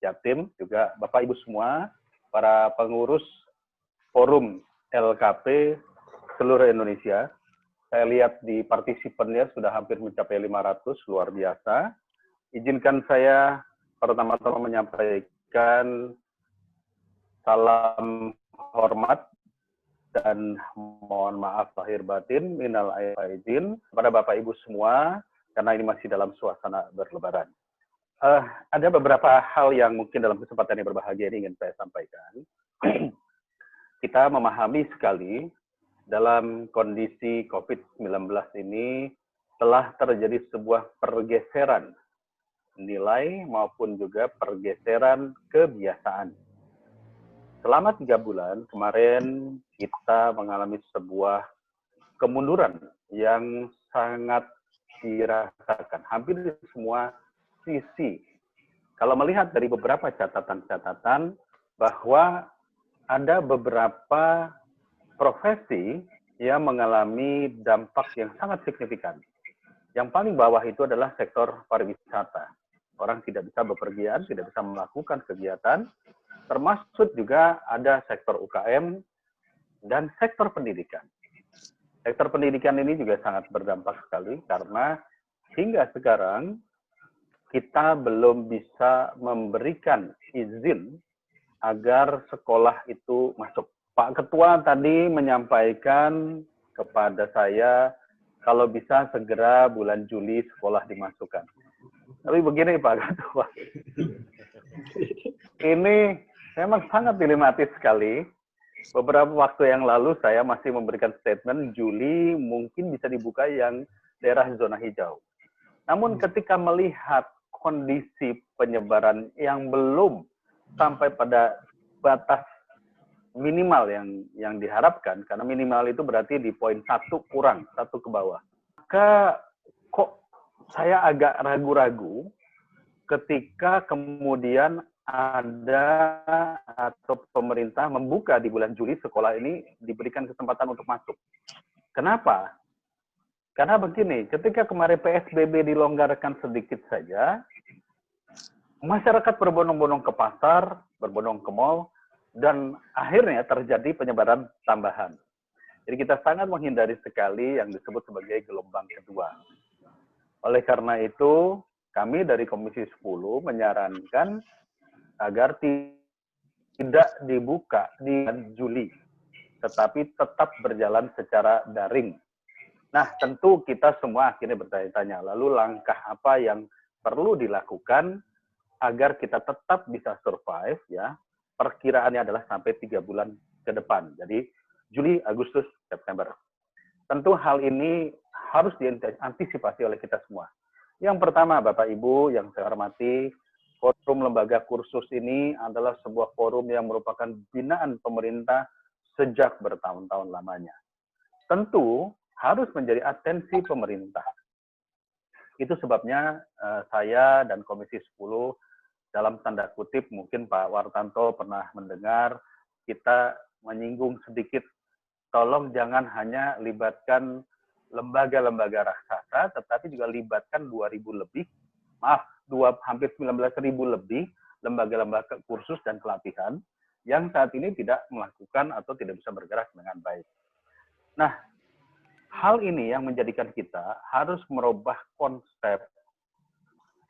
Yatim, juga Bapak Ibu semua, para pengurus Forum LKP seluruh Indonesia. Saya lihat di partisipannya sudah hampir mencapai 500, luar biasa. Izinkan saya pertama-tama menyampaikan salam hormat dan mohon maaf lahir batin minal aidin kepada Bapak Ibu semua, karena ini masih dalam suasana berlebaran. Ada beberapa hal yang mungkin dalam kesempatan yang berbahagia ini ingin saya sampaikan. Kita memahami sekali dalam kondisi COVID-19 ini telah terjadi sebuah pergeseran nilai maupun juga pergeseran kebiasaan. Selama 3 bulan kemarin kita mengalami sebuah kemunduran yang sangat dirasakan. Hampir semua sisi. Kalau melihat dari beberapa catatan-catatan bahwa ada beberapa profesi yang mengalami dampak yang sangat signifikan. Yang paling bawah itu adalah sektor pariwisata. Orang tidak bisa bepergian, tidak bisa melakukan kegiatan, termasuk juga ada sektor UKM dan sektor pendidikan. Sektor pendidikan ini juga sangat berdampak sekali karena hingga sekarang kita belum bisa memberikan izin agar sekolah itu masuk. Pak Ketua tadi menyampaikan kepada saya kalau bisa segera bulan Juli sekolah dimasukkan. Tapi begini Pak Ketua, ini memang sangat dilematis sekali. Beberapa waktu yang lalu saya masih memberikan statement Juli mungkin bisa dibuka yang daerah zona hijau. Namun ketika melihat kondisi penyebaran yang belum sampai pada batas minimal yang diharapkan, karena minimal itu berarti di poin 1 kurang, 1 ke bawah. Maka kok saya agak ragu-ragu ketika kemudian ada atau pemerintah membuka di bulan Juli sekolah ini diberikan kesempatan untuk masuk. Kenapa? Karena begini, ketika kemarin PSBB dilonggarkan sedikit saja, masyarakat berbondong-bondong ke pasar, berbondong ke mal, dan akhirnya terjadi penyebaran tambahan. Jadi kita sangat menghindari sekali yang disebut sebagai gelombang kedua. Oleh karena itu, kami dari Komisi 10 menyarankan agar tidak dibuka di Juli, tetapi tetap berjalan secara daring. Nah, tentu kita semua akhirnya bertanya-tanya, lalu langkah apa yang perlu dilakukan agar kita tetap bisa survive, ya. Perkiraannya adalah sampai 3 bulan ke depan. Jadi Juli, Agustus, September. Tentu hal ini harus diantisipasi oleh kita semua. Yang pertama, Bapak Ibu yang saya hormati, Forum Lembaga Kursus ini adalah sebuah forum yang merupakan binaan pemerintah sejak bertahun-tahun lamanya. Tentu harus menjadi atensi pemerintah. Itu sebabnya saya dan Komisi 10 dalam tanda kutip, mungkin Pak Wartanto pernah mendengar, kita menyinggung sedikit, tolong jangan hanya libatkan lembaga-lembaga raksasa, tetapi juga libatkan 2.000 lebih, hampir 19.000 lebih lembaga-lembaga kursus dan pelatihan, yang saat ini tidak melakukan atau tidak bisa bergerak dengan baik. Nah, hal ini yang menjadikan kita harus merubah konsep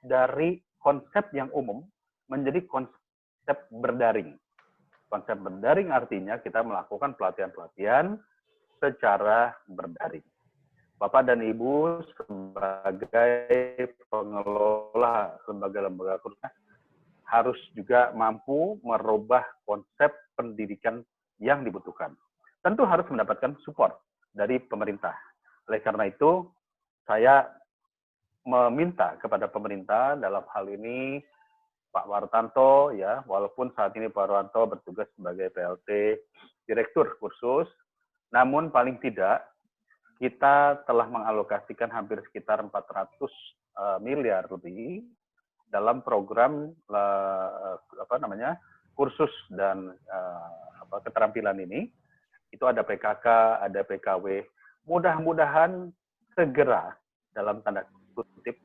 dari konsep yang umum menjadi konsep berdaring. Konsep berdaring artinya kita melakukan pelatihan-pelatihan secara berdaring. Bapak dan Ibu sebagai pengelola lembaga-lembaga kursus harus juga mampu merubah konsep pendidikan yang dibutuhkan. Tentu harus mendapatkan support dari pemerintah. Oleh karena itu, saya meminta kepada pemerintah dalam hal ini Pak Wartanto, ya, walaupun saat ini Pak Wartanto bertugas sebagai PLT Direktur Kursus, namun paling tidak kita telah mengalokasikan hampir sekitar 400 miliar lebih dalam program kursus dan keterampilan ini. Itu ada PKK, ada PKW. Mudah-mudahan segera dalam tanda kutip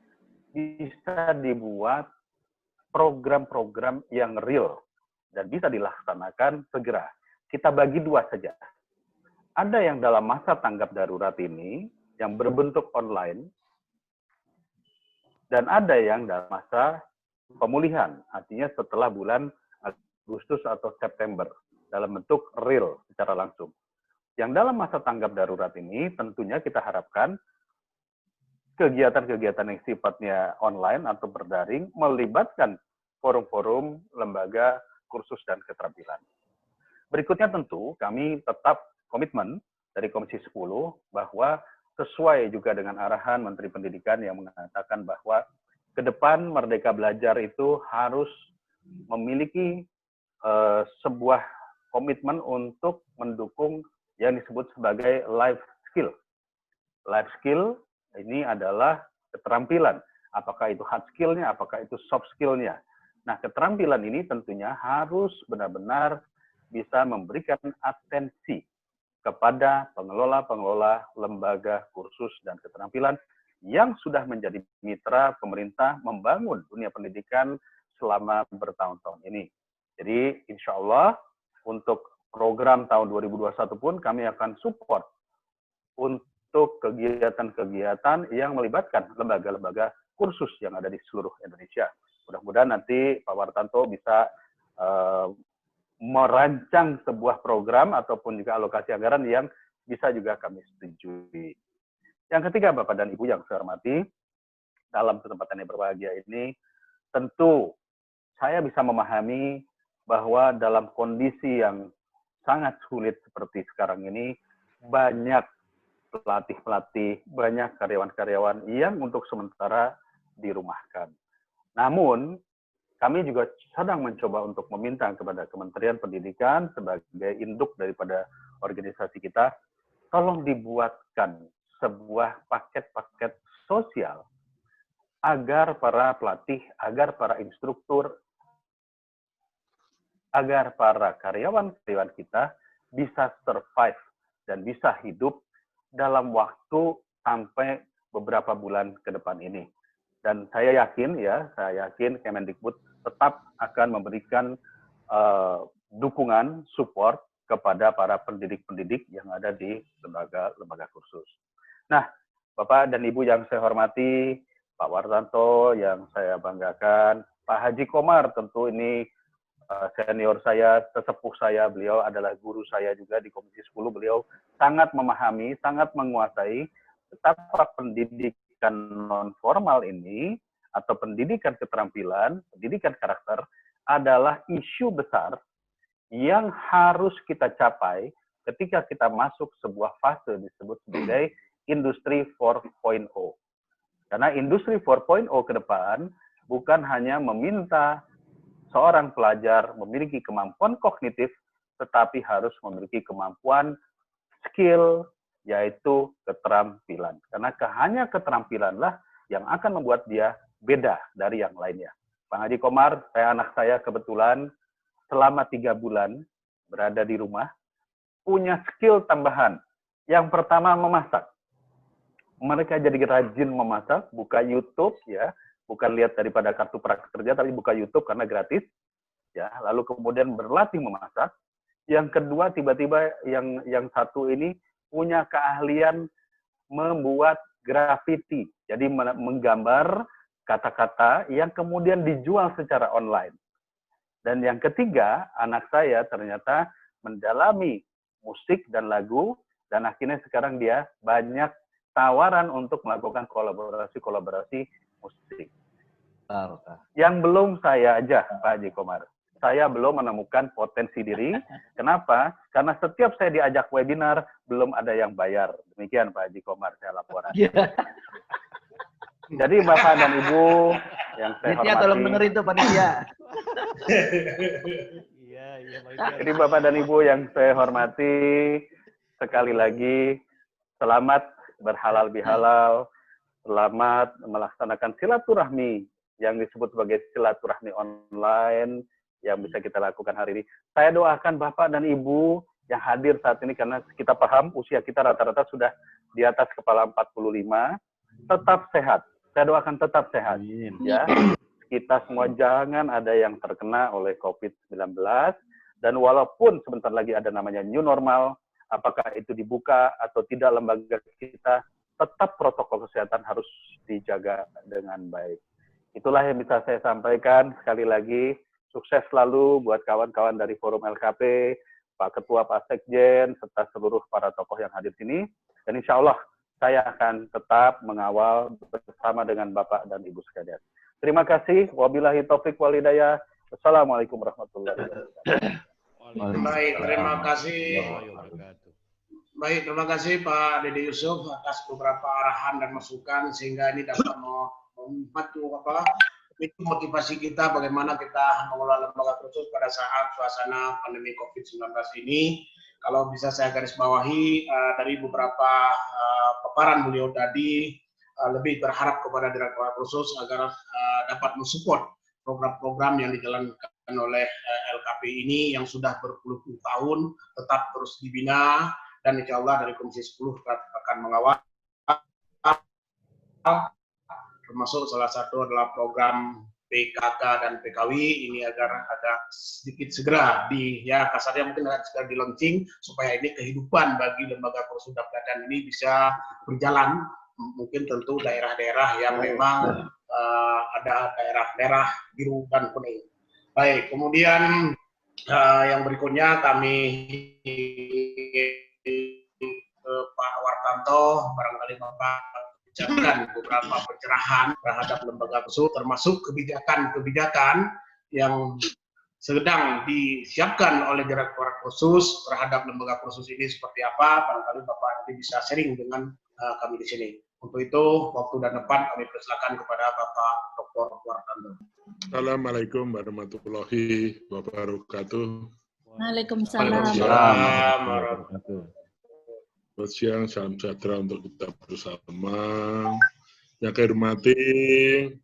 bisa dibuat program-program yang real dan bisa dilaksanakan segera. Kita bagi dua saja. Ada yang dalam masa tanggap darurat ini yang berbentuk online dan ada yang dalam masa pemulihan, artinya setelah bulan Agustus atau September dalam bentuk real secara langsung. Yang dalam masa tanggap darurat ini tentunya kita harapkan kegiatan-kegiatan yang sifatnya online atau berdaring melibatkan forum-forum lembaga kursus dan keterampilan. Berikutnya tentu kami tetap komitmen dari Komisi 10 bahwa sesuai juga dengan arahan Menteri Pendidikan yang mengatakan bahwa ke depan Merdeka Belajar itu harus memiliki sebuah komitmen untuk mendukung yang disebut sebagai life skill. Life skill ini adalah keterampilan apakah itu hard skill-nya, apakah itu soft skill-nya. Nah, keterampilan ini tentunya harus benar-benar bisa memberikan atensi kepada pengelola-pengelola lembaga kursus dan keterampilan yang sudah menjadi mitra pemerintah membangun dunia pendidikan selama bertahun-tahun ini. Jadi, insya Allah untuk program tahun 2021 pun kami akan support untuk kegiatan-kegiatan yang melibatkan lembaga-lembaga kursus yang ada di seluruh Indonesia. Mudah-mudahan nanti Pak Wartanto bisa merancang sebuah program ataupun juga alokasi anggaran yang bisa juga kami setujui. Yang ketiga, Bapak dan Ibu yang saya hormati, dalam kesempatan yang berbahagia ini, tentu saya bisa memahami bahwa dalam kondisi yang sangat sulit seperti sekarang ini, banyak pelatih-pelatih, banyak karyawan-karyawan yang untuk sementara dirumahkan. Namun, kami juga sedang mencoba untuk meminta kepada Kementerian Pendidikan sebagai induk daripada organisasi kita, tolong dibuatkan sebuah paket-paket sosial agar para pelatih, agar para instruktur, agar para karyawan-karyawan kita bisa survive dan bisa hidup dalam waktu sampai beberapa bulan ke depan ini. Dan saya yakin Kemendikbud tetap akan memberikan dukungan, support kepada para pendidik-pendidik yang ada di lembaga kursus. Nah, Bapak dan Ibu yang saya hormati, Pak Wartanto yang saya banggakan, Pak Haji Komar tentu ini senior saya, sesepuh saya, beliau adalah guru saya juga di Komisi 10, beliau sangat memahami, sangat menguasai betapa pendidikan non-formal ini, atau pendidikan keterampilan, pendidikan karakter, adalah isu besar yang harus kita capai ketika kita masuk sebuah fase disebut sebagai Industri 4.0. Karena Industri 4.0 ke depan bukan hanya meminta seorang pelajar memiliki kemampuan kognitif, tetapi harus memiliki kemampuan skill, yaitu keterampilan. Karena hanya keterampilanlah yang akan membuat dia beda dari yang lainnya. Pak Haji Komar, anak saya kebetulan selama 3 bulan berada di rumah, punya skill tambahan. Yang pertama, memasak. Mereka jadi rajin memasak, buka YouTube, ya, bukan lihat daripada kartu prakerja, tapi buka YouTube karena gratis, ya. Lalu kemudian berlatih memasak. Yang kedua, tiba-tiba yang satu ini punya keahlian membuat grafiti, jadi menggambar kata-kata yang kemudian dijual secara online. Dan yang ketiga, anak saya ternyata mendalami musik dan lagu, dan akhirnya sekarang dia banyak tawaran untuk melakukan kolaborasi musik. Yang belum saya aja, Pak Haji Komar. Saya belum menemukan potensi diri. Kenapa? Karena setiap saya diajak webinar, belum ada yang bayar. Demikian Pak Haji Komar, saya laporan. Jadi Bapak dan Ibu yang saya hormati. Tolong dengerin tuh panitia. Jadi Bapak dan Ibu yang saya hormati, sekali lagi selamat berhalal bihalal, selamat melaksanakan silaturahmi yang disebut sebagai silaturahmi online yang bisa kita lakukan hari ini. Saya doakan Bapak dan Ibu yang hadir saat ini, karena kita paham usia kita rata-rata sudah di atas kepala 45, tetap sehat. Saya doakan tetap sehat. Ya. Kita semua jangan ada yang terkena oleh COVID-19, dan walaupun sebentar lagi ada namanya new normal, apakah itu dibuka atau tidak lembaga kita, tetap protokol kesehatan harus dijaga dengan baik. Itulah yang bisa saya sampaikan. Sekali lagi, sukses selalu buat kawan-kawan dari Forum LKP, Pak Ketua, Pak Sekjen, serta seluruh para tokoh yang hadir sini. Dan insya Allah saya akan tetap mengawal bersama dengan Bapak dan Ibu sekalian. Terima kasih. Wabillahi taufik wal hidayah. Wassalamualaikum warahmatullahi wabarakatuh. Baik, terima kasih. Baik, terima kasih Pak Dede Yusuf atas beberapa arahan dan masukan, sehingga ini dapat membantu motivasi kita bagaimana kita mengelola lembaga kursus pada saat suasana pandemi COVID-19 ini. Kalau bisa saya garis bawahi dari beberapa paparan beliau tadi, lebih berharap kepada Direktorat Khusus agar dapat mensupport program-program yang dijalankan oleh LKP ini yang sudah berpuluh-puluh tahun tetap terus dibina, dan insya Allah dari Komisi 10 akan mengawal, termasuk salah satu adalah program PKK dan PKW ini agar agak sedikit segera kasarnya mungkin agak segera di launching supaya ini kehidupan bagi lembaga kursus dan pelatihan ini bisa berjalan. Mungkin tentu daerah-daerah yang memang ada daerah merah, biru, dan kuning. Baik, kemudian yang berikutnya kami Pak Wartanto, barangkali Bapak ucapkan beberapa pencerahan terhadap lembaga kursus, termasuk kebijakan-kebijakan yang sedang disiapkan oleh Direktorat Khusus terhadap lembaga kursus ini seperti apa. Barangkali Bapak nanti bisa sharing dengan kami di sini. Untuk itu, waktu dan tempat kami persilakan kepada Bapak Dr. Wartanto. Assalamualaikum warahmatullahi wabarakatuh. Waalaikumsalam. Selamat siang, salam sejahtera untuk kita bersama. Yang kami hormati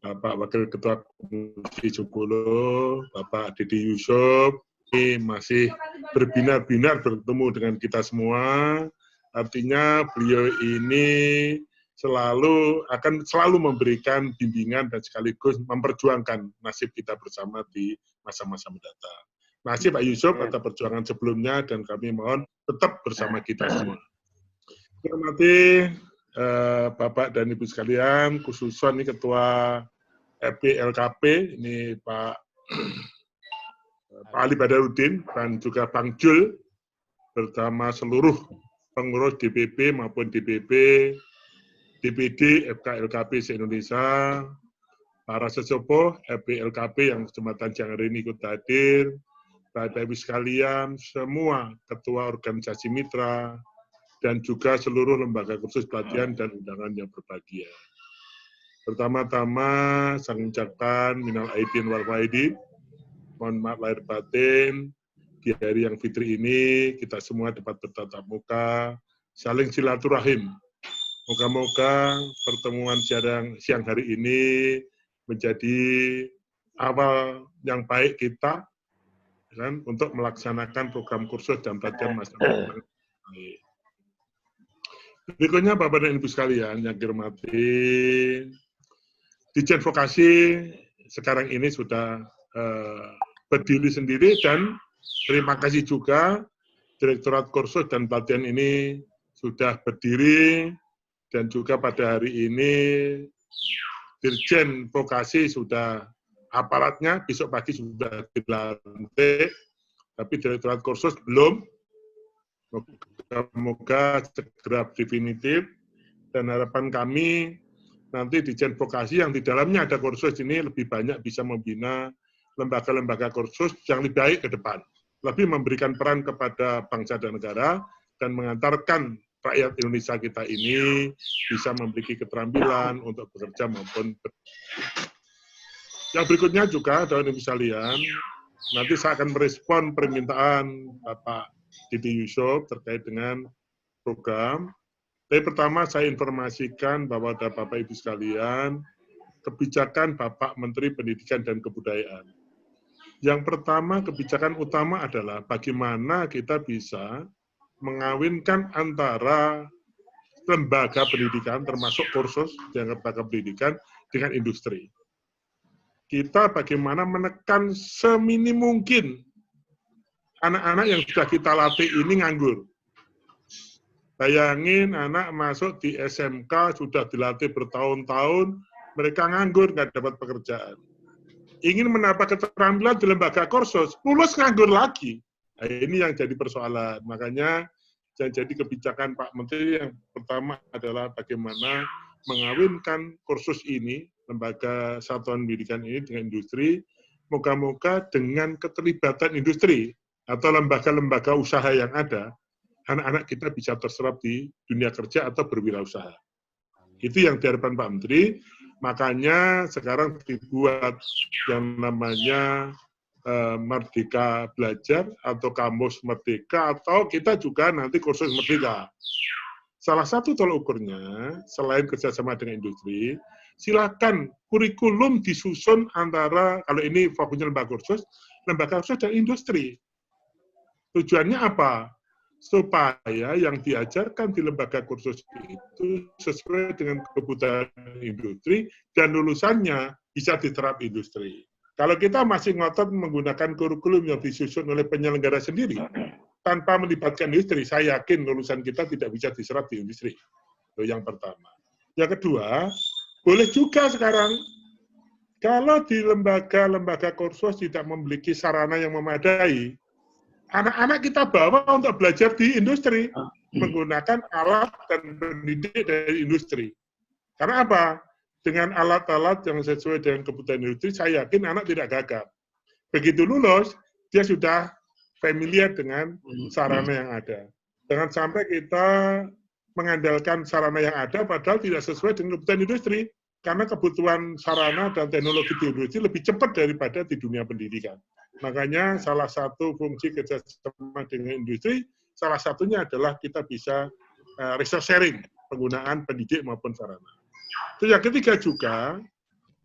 Bapak Wakil Ketua Komisi 10, Bapak Dede Yusuf, ini masih berbinar-binar bertemu dengan kita semua. Artinya beliau ini akan selalu memberikan bimbingan dan sekaligus memperjuangkan nasib kita bersama di masa-masa mendatang. Nasib Pak Yusuf atas perjuangan sebelumnya, dan kami mohon tetap bersama kita semua. Hormati Bapak dan Ibu sekalian, khususan ini Ketua FPLKP, ini Pak Ali Badarudin, dan juga Bang Jul, bersama seluruh pengurus DPP maupun DPP, DPD, FKLKP se-Indonesia, para sesepuh FPLKP yang kesempatan siang hari ini ikut hadir, Bapak Ibu sekalian, semua ketua organisasi mitra, dan juga seluruh lembaga kursus pelatihan dan undangan yang berbahagia. Pertama-tama, saya mengucapkan minal aidin wal faidin, mohon maaf lahir batin, di hari yang fitri ini, kita semua dapat bertatap muka, saling silaturahim. Moga-moga pertemuan siang hari ini menjadi awal yang baik kita, kan, untuk melaksanakan program kursus dan pelatihan masyarakat. Berikutnya Bapak dan Ibu sekalian yang dihormati, Ditjen Vokasi sekarang ini sudah berdiri sendiri, dan terima kasih juga Direktorat Kursus dan Pelatihan ini sudah berdiri, dan juga pada hari ini Dirjen Vokasi sudah aparatnya, besok pagi sudah dilantik, tapi Direktorat Kursus belum. Semoga segera definitif, dan harapan kami nanti Ditjen Vokasi yang di dalamnya ada kursus ini lebih banyak bisa membina lembaga-lembaga kursus yang lebih baik ke depan, lebih memberikan peran kepada bangsa dan negara, dan mengantarkan rakyat Indonesia kita ini bisa memiliki keterampilan untuk bekerja maupun yang berikutnya juga, Bapak-Ibu sekalian, nanti saya akan merespon permintaan Bapak Dede Yusuf terkait dengan program. Tapi pertama saya informasikan bahwa ada Bapak Ibu sekalian, kebijakan Bapak Menteri Pendidikan dan Kebudayaan. Yang pertama, kebijakan utama adalah bagaimana kita bisa mengawinkan antara lembaga pendidikan, termasuk kursus yang lembaga pendidikan, dengan industri. Kita bagaimana menekan seminim mungkin anak-anak yang sudah kita latih ini nganggur. Bayangin anak masuk di SMK, sudah dilatih bertahun-tahun, mereka nganggur, nggak dapat pekerjaan. Ingin menambah keterampilan di lembaga kursus, lulus nganggur lagi. Nah, ini yang jadi persoalan. Makanya yang jadi kebijakan Pak Menteri yang pertama adalah bagaimana mengawinkan kursus ini, lembaga satuan pendidikan ini dengan industri, moga-moga dengan keterlibatan industri atau lembaga-lembaga usaha yang ada, anak-anak kita bisa terserap di dunia kerja atau berwirausaha. Itu yang diharapkan Pak Menteri, makanya sekarang dibuat yang namanya Merdeka Belajar atau Kamus Merdeka, atau kita juga nanti kursus Merdeka. salah satu tolak ukurnya, selain kerjasama dengan industri, silakan kurikulum disusun antara, kalau ini fokusnya lembaga kursus dan industri. Tujuannya apa? Supaya yang diajarkan di lembaga kursus itu sesuai dengan kebutuhan industri dan lulusannya bisa diterap industri. Kalau kita masih ngotot menggunakan kurikulum yang disusun oleh penyelenggara sendiri, tanpa melibatkan industri, saya yakin lulusan kita tidak bisa diserap di industri. Itu yang pertama. Yang kedua, boleh juga sekarang, kalau di lembaga kursus tidak memiliki sarana yang memadai, anak-anak kita bawa untuk belajar di industri, menggunakan alat dan pendidik dari industri. Karena apa? Dengan alat-alat yang sesuai dengan kebutuhan industri, saya yakin anak tidak gagap. Begitu lulus, dia sudah familiar dengan sarana yang ada. Jangan sampai kita mengandalkan sarana yang ada, padahal tidak sesuai dengan kebutuhan industri. Karena kebutuhan sarana dan teknologi di industri lebih cepat daripada di dunia pendidikan. Makanya salah satu fungsi kerjasama dengan industri, salah satunya adalah kita bisa resource sharing, penggunaan pendidik maupun sarana. Terus yang ketiga juga,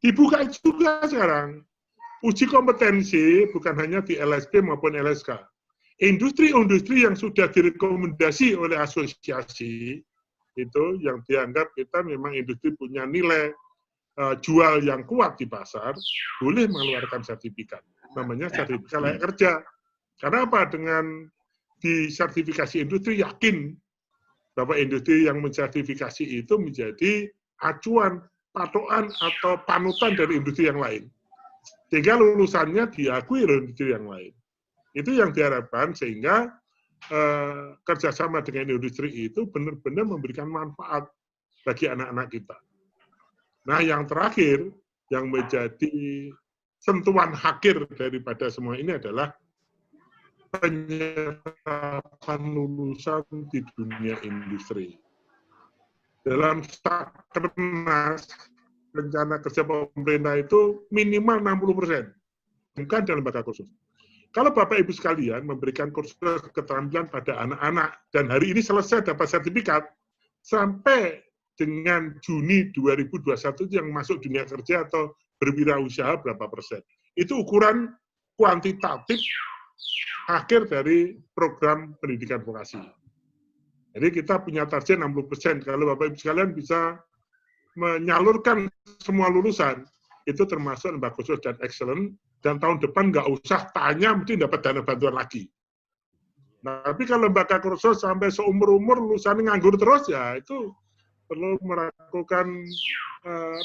dibuka juga sekarang, uji kompetensi bukan hanya di LSP maupun LSK. Industri-industri yang sudah direkomendasi oleh asosiasi, itu yang dianggap kita memang industri punya nilai jual yang kuat di pasar, boleh mengeluarkan sertifikat. Namanya sertifikat layak kerja. Karena apa? Dengan di sertifikasi industri, yakin bahwa industri yang mensertifikasi itu menjadi acuan, patokan, atau panutan dari industri yang lain. Sehingga lulusannya diakui oleh industri yang lain. Itu yang diharapkan sehingga kerjasama dengan industri itu benar-benar memberikan manfaat bagi anak-anak kita. Nah, yang terakhir, yang menjadi sentuhan akhir daripada semua ini adalah penyerapan lulusan di dunia industri. Dalam Sakernas, rencana kerja pemerintah itu minimal 60%, bukan dalam lembaga kursus. Kalau Bapak Ibu sekalian memberikan kursus keterampilan pada anak-anak, dan hari ini selesai dapat sertifikat, sampai dengan Juni 2021 yang masuk dunia kerja atau berwirausaha berapa persen. Itu ukuran kuantitatif akhir dari program pendidikan vokasi. Jadi kita punya target 60%. Kalau Bapak Ibu sekalian bisa menyalurkan semua lulusan, itu termasuk lembaga kursus dan excellent, dan tahun depan nggak usah tanya, mesti dapat dana bantuan lagi. Nah, tapi kalau lembaga kursus sampai seumur-umur lulusannya nganggur terus, ya itu perlu melakukan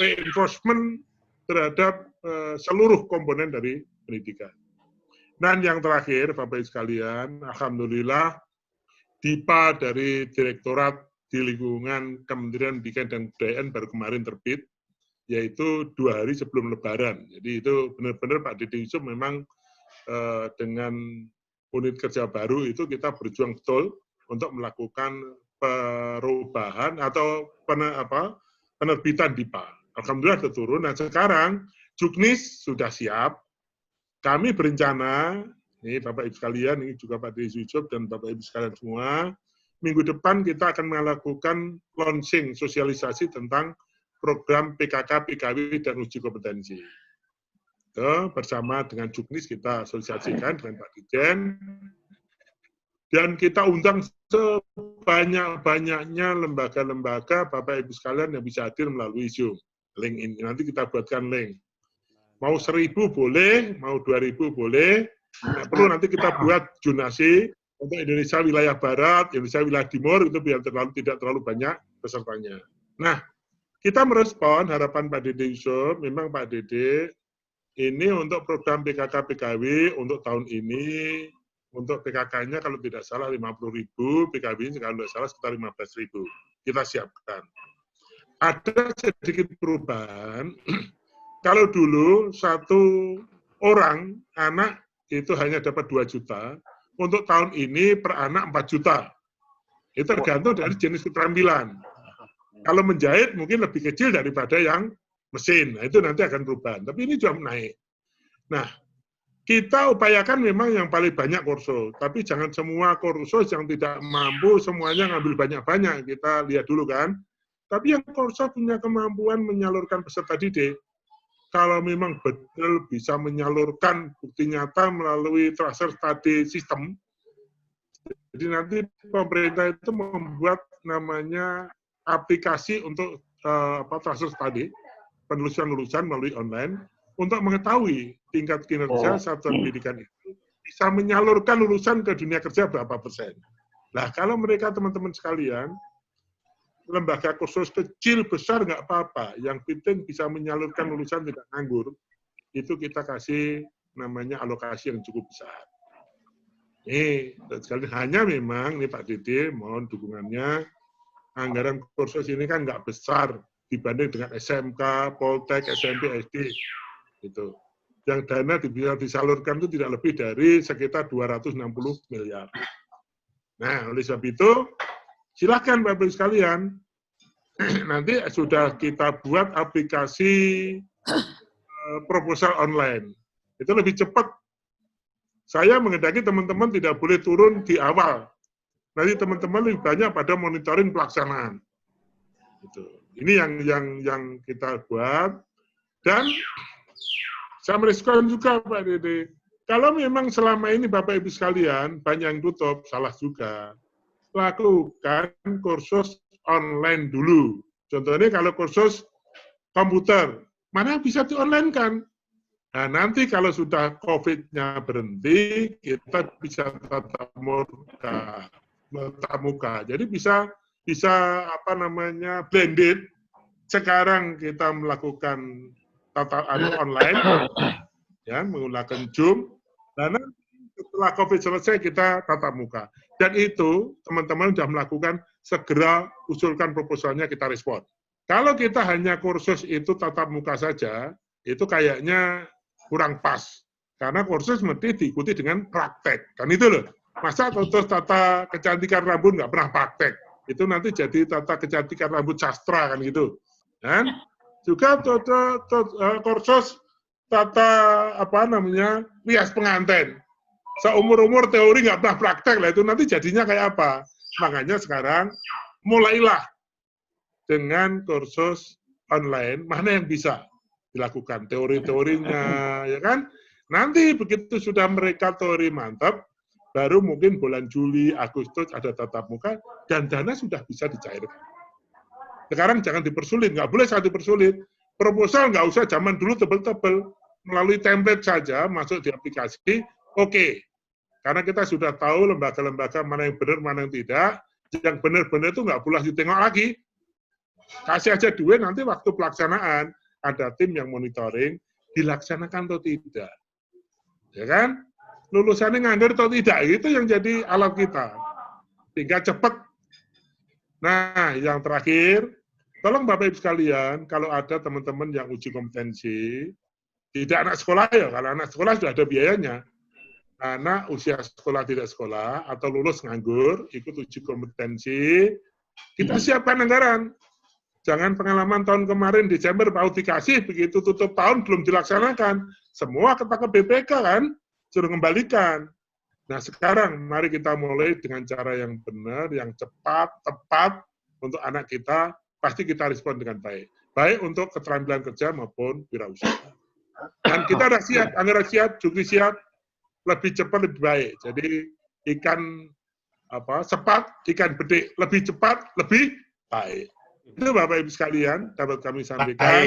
reinforcement terhadap seluruh komponen dari pendidikan. Dan yang terakhir, Bapak Ibu sekalian, alhamdulillah, DIPA dari Direktorat di Lingkungan Kementerian Pendidikan dan Kebudayaan baru kemarin terbit, yaitu 2 hari sebelum Lebaran. Jadi itu benar-benar Pak Dede Yusuf memang dengan unit kerja baru itu kita berjuang betul untuk melakukan perubahan atau penerbitan DIPA. Alhamdulillah sudah turun. Nah sekarang Juknis sudah siap. Kami berencana, ini Bapak Ibu sekalian, ini juga Pak Dede Yusuf dan Bapak Ibu sekalian semua, minggu depan kita akan melakukan launching sosialisasi tentang program PKK, PKW, dan uji kompetensi. Itu bersama dengan Juknis kita sosialisasikan dengan Pak Dirjen. Dan kita undang sebanyak-banyaknya lembaga-lembaga Bapak Ibu sekalian yang bisa hadir melalui Zoom. Link ini nanti kita buatkan link. Mau 1.000 boleh, mau 2.000 boleh. Nah, perlu nanti kita buat zonasi untuk Indonesia wilayah Barat, Indonesia wilayah Timur, itu biar tidak terlalu banyak pesertanya. Nah, kita merespon harapan Pak Dede Yusuf, memang Pak Dede, ini untuk program PKK PKW untuk tahun ini, untuk PKK-nya kalau tidak salah 50.000, PKW-nya kalau tidak salah sekitar 15.000. Kita siapkan. Ada sedikit perubahan. Kalau dulu satu orang, anak itu hanya dapat 2 juta, untuk tahun ini per anak 4 juta. Itu tergantung dari jenis keterampilan. Kalau menjahit mungkin lebih kecil daripada yang mesin. Nah, itu nanti akan perubahan. Tapi ini juga naik. Nah, kita upayakan memang yang paling banyak kursus, tapi jangan semua kursus yang tidak mampu semuanya ngambil banyak-banyak. Kita lihat dulu kan. Tapi yang kursus punya kemampuan menyalurkan peserta didik, kalau memang betul bisa menyalurkan bukti nyata melalui transfer study system, jadi nanti pemerintah itu membuat namanya aplikasi untuk transfer study, penelusuran lulusan melalui online, untuk mengetahui tingkat kinerja satuan pendidikan itu bisa menyalurkan lulusan ke dunia kerja berapa persen. Nah, kalau mereka teman-teman sekalian, lembaga kursus kecil besar nggak apa-apa, yang penting bisa menyalurkan lulusan tidak nganggur, itu kita kasih namanya alokasi yang cukup besar. Nih, sekali hanya memang nih Pak Dede, mohon dukungannya, anggaran kursus ini kan nggak besar dibanding dengan SMK, Poltek, SMP, SD. Gitu. Yang dana bisa disalurkan itu tidak lebih dari sekitar 260 miliar. Nah, oleh sebab itu, silakan Bapak-Ibu sekalian, nanti sudah kita buat aplikasi proposal online. Itu lebih cepat. Saya menghendaki teman-teman tidak boleh turun di awal. Nanti teman-teman lebih banyak pada monitoring pelaksanaan. Gitu. Ini yang kita buat. Dan saya merespon juga Pak Dede, kalau memang selama ini Bapak Ibu sekalian banyak yang tutup, salah juga. Lakukan kursus online dulu. Contohnya kalau kursus komputer, mana bisa di-online-kan? Nah, nanti kalau sudah COVID-nya berhenti, kita bisa tatap muka. Jadi bisa blended. Sekarang kita melakukan online, ya, menggunakan Zoom, dan setelah COVID selesai kita tatap muka. Dan itu teman-teman sudah melakukan, segera usulkan proposalnya, kita respon. Kalau kita hanya kursus itu tatap muka saja, itu kayaknya kurang pas. Karena kursus mesti diikuti dengan praktek. Kan itu loh. Masa terus tata kecantikan rambut nggak pernah praktek. Itu nanti jadi tata kecantikan rambut sastra kan gitu. Dan juga kursus tata rias pengantin. Seumur-umur teori nggak pernah praktek lah, itu nanti jadinya kayak apa. Makanya sekarang mulailah dengan kursus online, mana yang bisa dilakukan teori-teorinya, ya kan? Nanti begitu sudah mereka teori mantap, baru mungkin bulan Juli, Agustus ada tatap muka, dan dana sudah bisa dicairkan. Sekarang jangan dipersulit, nggak boleh sangat dipersulit. Proposal nggak usah zaman dulu tebel-tebel, melalui template saja masuk di aplikasi, oke. Karena kita sudah tahu lembaga-lembaga mana yang benar, mana yang tidak. Yang benar-benar itu nggak boleh ditengok lagi. Kasih aja duit, nanti waktu pelaksanaan ada tim yang monitoring, dilaksanakan atau tidak. Ya kan? Lulusannya nganggur atau tidak, itu yang jadi alat kita. Sehingga cepat. Nah, yang terakhir, tolong Bapak Ibu sekalian, kalau ada teman-teman yang uji kompetensi, tidak anak sekolah ya, kalau anak sekolah sudah ada biayanya. Anak usia sekolah tidak sekolah, atau lulus nganggur, ikut uji kompetensi, kita siapkan anggaran. Jangan pengalaman tahun kemarin, Desember baru dikasih, begitu tutup tahun belum dilaksanakan. Semua ketangkep BPK kan, suruh kembalikan. Nah sekarang, mari kita mulai dengan cara yang benar, yang cepat, tepat, untuk anak kita, pasti kita respon dengan baik. Baik untuk keterampilan kerja maupun wirausaha. Dan kita sudah siap, anggaran siap, juga siap, lebih cepat, lebih baik. Jadi ikan sepat, ikan bedik, lebih cepat, lebih baik. Itu Bapak Ibu sekalian, dapat kami sampaikan.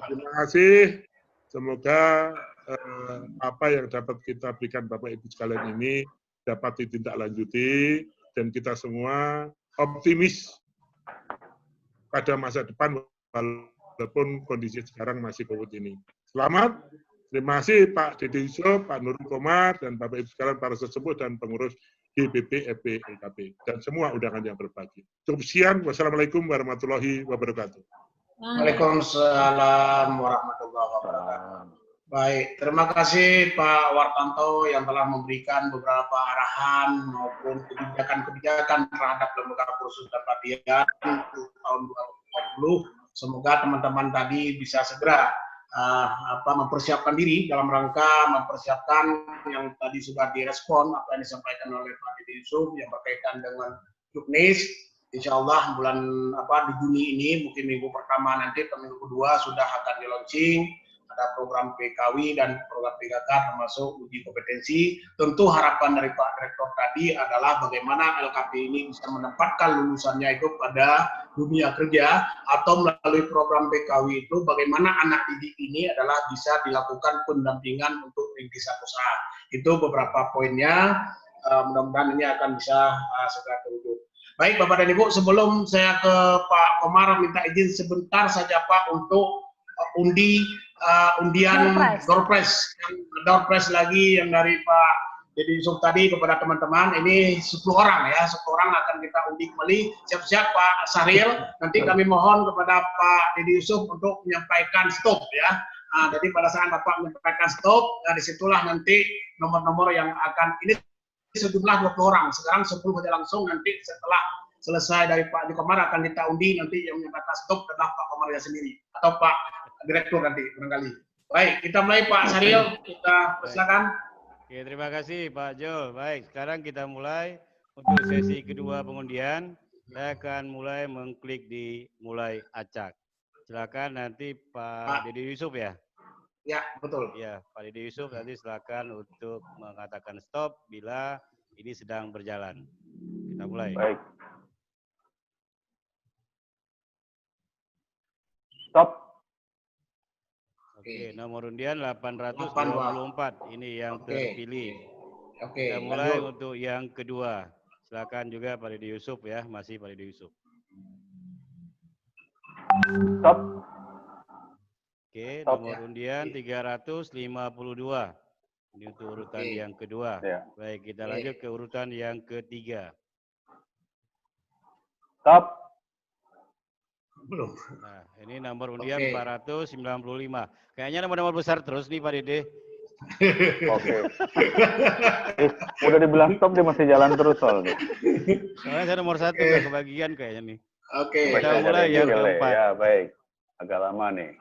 Terima kasih. Semoga apa yang dapat kita berikan Bapak Ibu sekalian ini dapat ditindaklanjuti, dan kita semua optimis pada masa depan walaupun kondisi sekarang masih COVID ini. Selamat, terima kasih Pak Dede Yusuf, Pak Nurul Komar, dan Bapak Ibu sekalian para sesepuh dan pengurus DPP, FP, LKP, dan semua undangan yang berbagi. Cukup sekian, wassalamualaikum warahmatullahi wabarakatuh. Waalaikumsalam warahmatullahi wabarakatuh. Baik, terima kasih Pak Wartanto yang telah memberikan beberapa arahan maupun kebijakan-kebijakan terhadap lembaga kursus dan pelatihan untuk tahun 2020. Semoga teman-teman tadi bisa segera mempersiapkan diri dalam rangka mempersiapkan yang tadi sudah direspon apa yang disampaikan oleh Pak Dede Yusuf yang berkaitan dengan Juknis. Insya Allah bulan di Juni ini mungkin minggu pertama nanti atau minggu kedua sudah akan di launching. Ada program PKW dan program PKK termasuk uji kompetensi. Tentu harapan dari Pak Direktur tadi adalah bagaimana LKP ini bisa menempatkan lulusannya itu pada dunia kerja atau melalui program PKW itu bagaimana anak didik ini adalah bisa dilakukan pendampingan untuk rintisan usaha. Itu beberapa poinnya. Mudah-mudahan ini akan bisa segera terwujud. Baik Bapak dan Ibu, sebelum saya ke Pak Komar minta izin sebentar saja Pak untuk undian door prize lagi yang dari Pak Dede Yusuf tadi kepada teman-teman. Ini 10 orang ya, 10 orang akan kita undi kembali. Siap-siap Pak Sahril, nanti kami mohon kepada Pak Dede Yusuf untuk menyampaikan stop ya. Jadi pada saat Bapak menyampaikan stop, disitulah nanti nomor-nomor yang akan, ini sejumlah 20 orang, sekarang 10 saja langsung, nanti setelah selesai dari Pak Komar akan kita undi, nanti yang menyampaikan stop adalah Pak Komar sendiri atau Pak Direktur nanti barangkali. Baik, kita mulai Pak Sahril, kita silakan. Oke, terima kasih Pak Jol. Baik, sekarang kita mulai untuk sesi kedua pengundian. Saya akan mulai mengklik di mulai acak. Silakan nanti Pak Dede Yusuf ya. Ya, betul. Ya, Pak Dede Yusuf nanti silakan untuk mengatakan stop bila ini sedang berjalan. Kita mulai. Baik. Stop. Oke, nomor undian 824. Ini yang terpilih. Oke. Kita mulai untuk yang kedua. Silakan juga Pak Dede Yusuf ya, masih Pak Dede Yusuf. Stop. Oke, nomor undian 352. Ini untuk urutan yang kedua. Baik, kita lanjut ke urutan yang ketiga. Stop. Belum. Nah, ini nomor undian 495. Kayaknya nomor-nomor besar terus nih Pak Dede. Oke. Udah dibilang stop dia masih jalan terus soalnya. Soalnya saya nomor 1 nggak kebagian kayaknya nih. Oke. Kita mulai yang keempat. Ya, baik. Agak lama nih.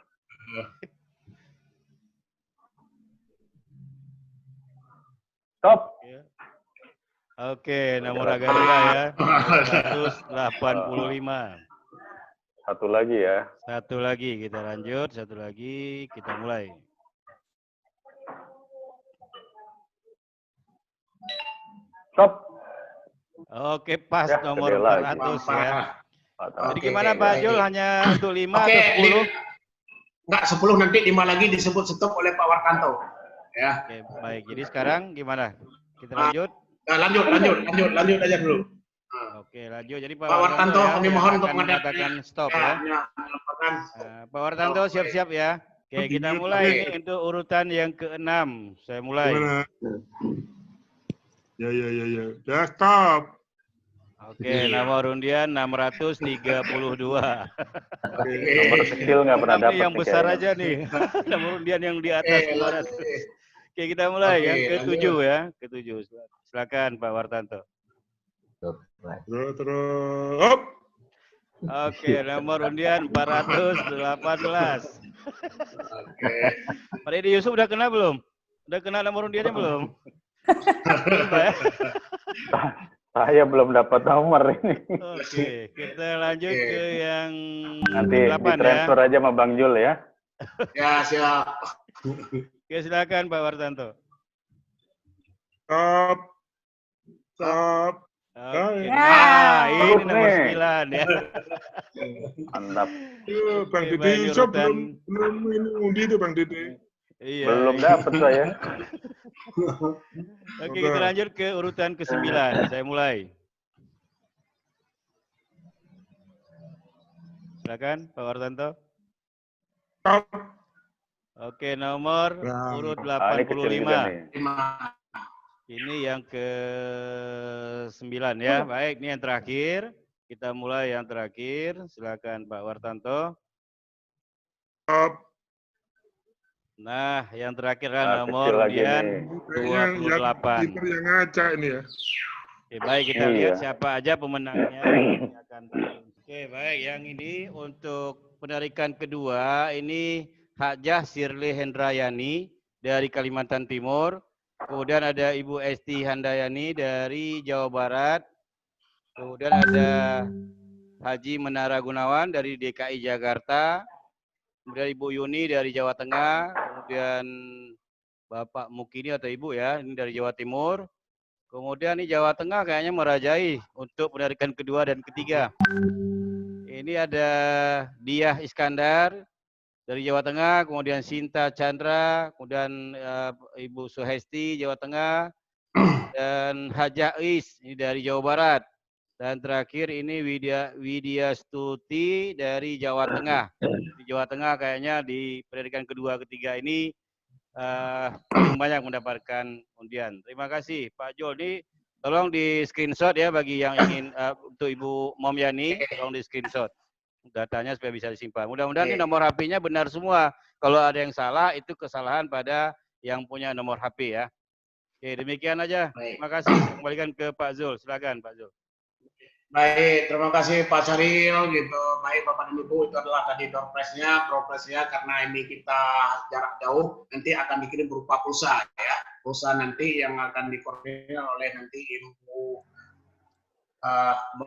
Stop. Oke, nomor agak rendah ya. 185. Satu lagi ya. Satu lagi, kita lanjut. Satu lagi, kita mulai. Stop. Oke, pas Ya, nomor gede lagi. 400 ya. Jadi Oke, gimana Pak Jul, hanya untuk 5 atau 10? Enggak, 10 nanti 5 lagi disebut stop oleh Pak Wartanto. Ya. Oke, baik. Jadi sekarang gimana? Kita lanjut? Lanjut aja dulu. Oke, lanjut. Jadi Pak Wartanto, kami mohon untuk mengatakan stop ya. Pak Wartanto siap-siap ya. Oke, kita mulai ini untuk urutan yang ke-6. Saya mulai. Ya. Ya, stop. Oke, nomor undian 632. Nomor kecil nggak pernah dapat. Yang besar aja nih. Nomor undian yang di atas. Oke, kita mulai yang ke-7 ya. Ke-7. Silakan Pak Wartanto. Terus. Oke, nomor undian 418. Oke. Pak Dede Yusuf udah kena belum? Udah kena nomor undiannya belum? Belum, Pak ya? Saya belum dapat nomor ini. Oke, kita lanjut ke yang nanti 8 ditransfer aja sama Bang Jul ya. Ya, siap. Oke, silakan Pak Wartanto. Stop. Oke. Nah, ini nomor 9 ya. Mantap. Bang Dede Yusuf belum ini undi itu Bang Dede. Iya. Belum dapat saya. Oke, kita lanjut ke urutan ke-9. Saya mulai. Silakan Pak Wartanto. Oke, nomor urut 85. Ini yang ke-9 ya. Baik, ini yang terakhir. Kita mulai yang terakhir. Silakan Pak Wartanto. Nah, yang terakhir kan nomor undian 28. Yang ngacak ini ya. Oke, baik, kita lihat siapa aja pemenangnya. Oke, baik, yang ini untuk penarikan kedua ini Hajah Sirli Hendrayani dari Kalimantan Timur. Kemudian ada Ibu Esti Handayani dari Jawa Barat. Kemudian ada Haji Menara Gunawan dari DKI Jakarta. Kemudian Ibu Yuni dari Jawa Tengah. Kemudian Bapak Mukini atau Ibu ya, ini dari Jawa Timur. Kemudian ini Jawa Tengah kayaknya merajai untuk penarikan kedua dan ketiga. Ini ada Diah Iskandar dari Jawa Tengah, kemudian Sinta Chandra, kemudian Ibu Suhesti Jawa Tengah, dan Hajah Is ini dari Jawa Barat, dan terakhir ini Widya Stuti dari Jawa Tengah. Di Jawa Tengah kayaknya di pendidikan kedua ketiga ini paling banyak mendapatkan undian. Terima kasih Pak Jol. Ini tolong di screenshot ya bagi yang ingin untuk Ibu Momyani, tolong di screenshot datanya supaya bisa disimpan. Mudah-mudahan ini nomor HP-nya benar semua. Kalau ada yang salah, itu kesalahan pada yang punya nomor HP ya. Oke, demikian aja. Terima kasih. Kembalikan ke Pak Zul. Silakan Pak Zul. Baik, terima kasih Pak Syaril gitu. Baik Bapak dan Ibu, itu adalah tadi progresnya karena ini kita jarak jauh, nanti akan dikirim berupa pulsa ya. Pulsa nanti yang akan dikoordinir oleh nanti Ibu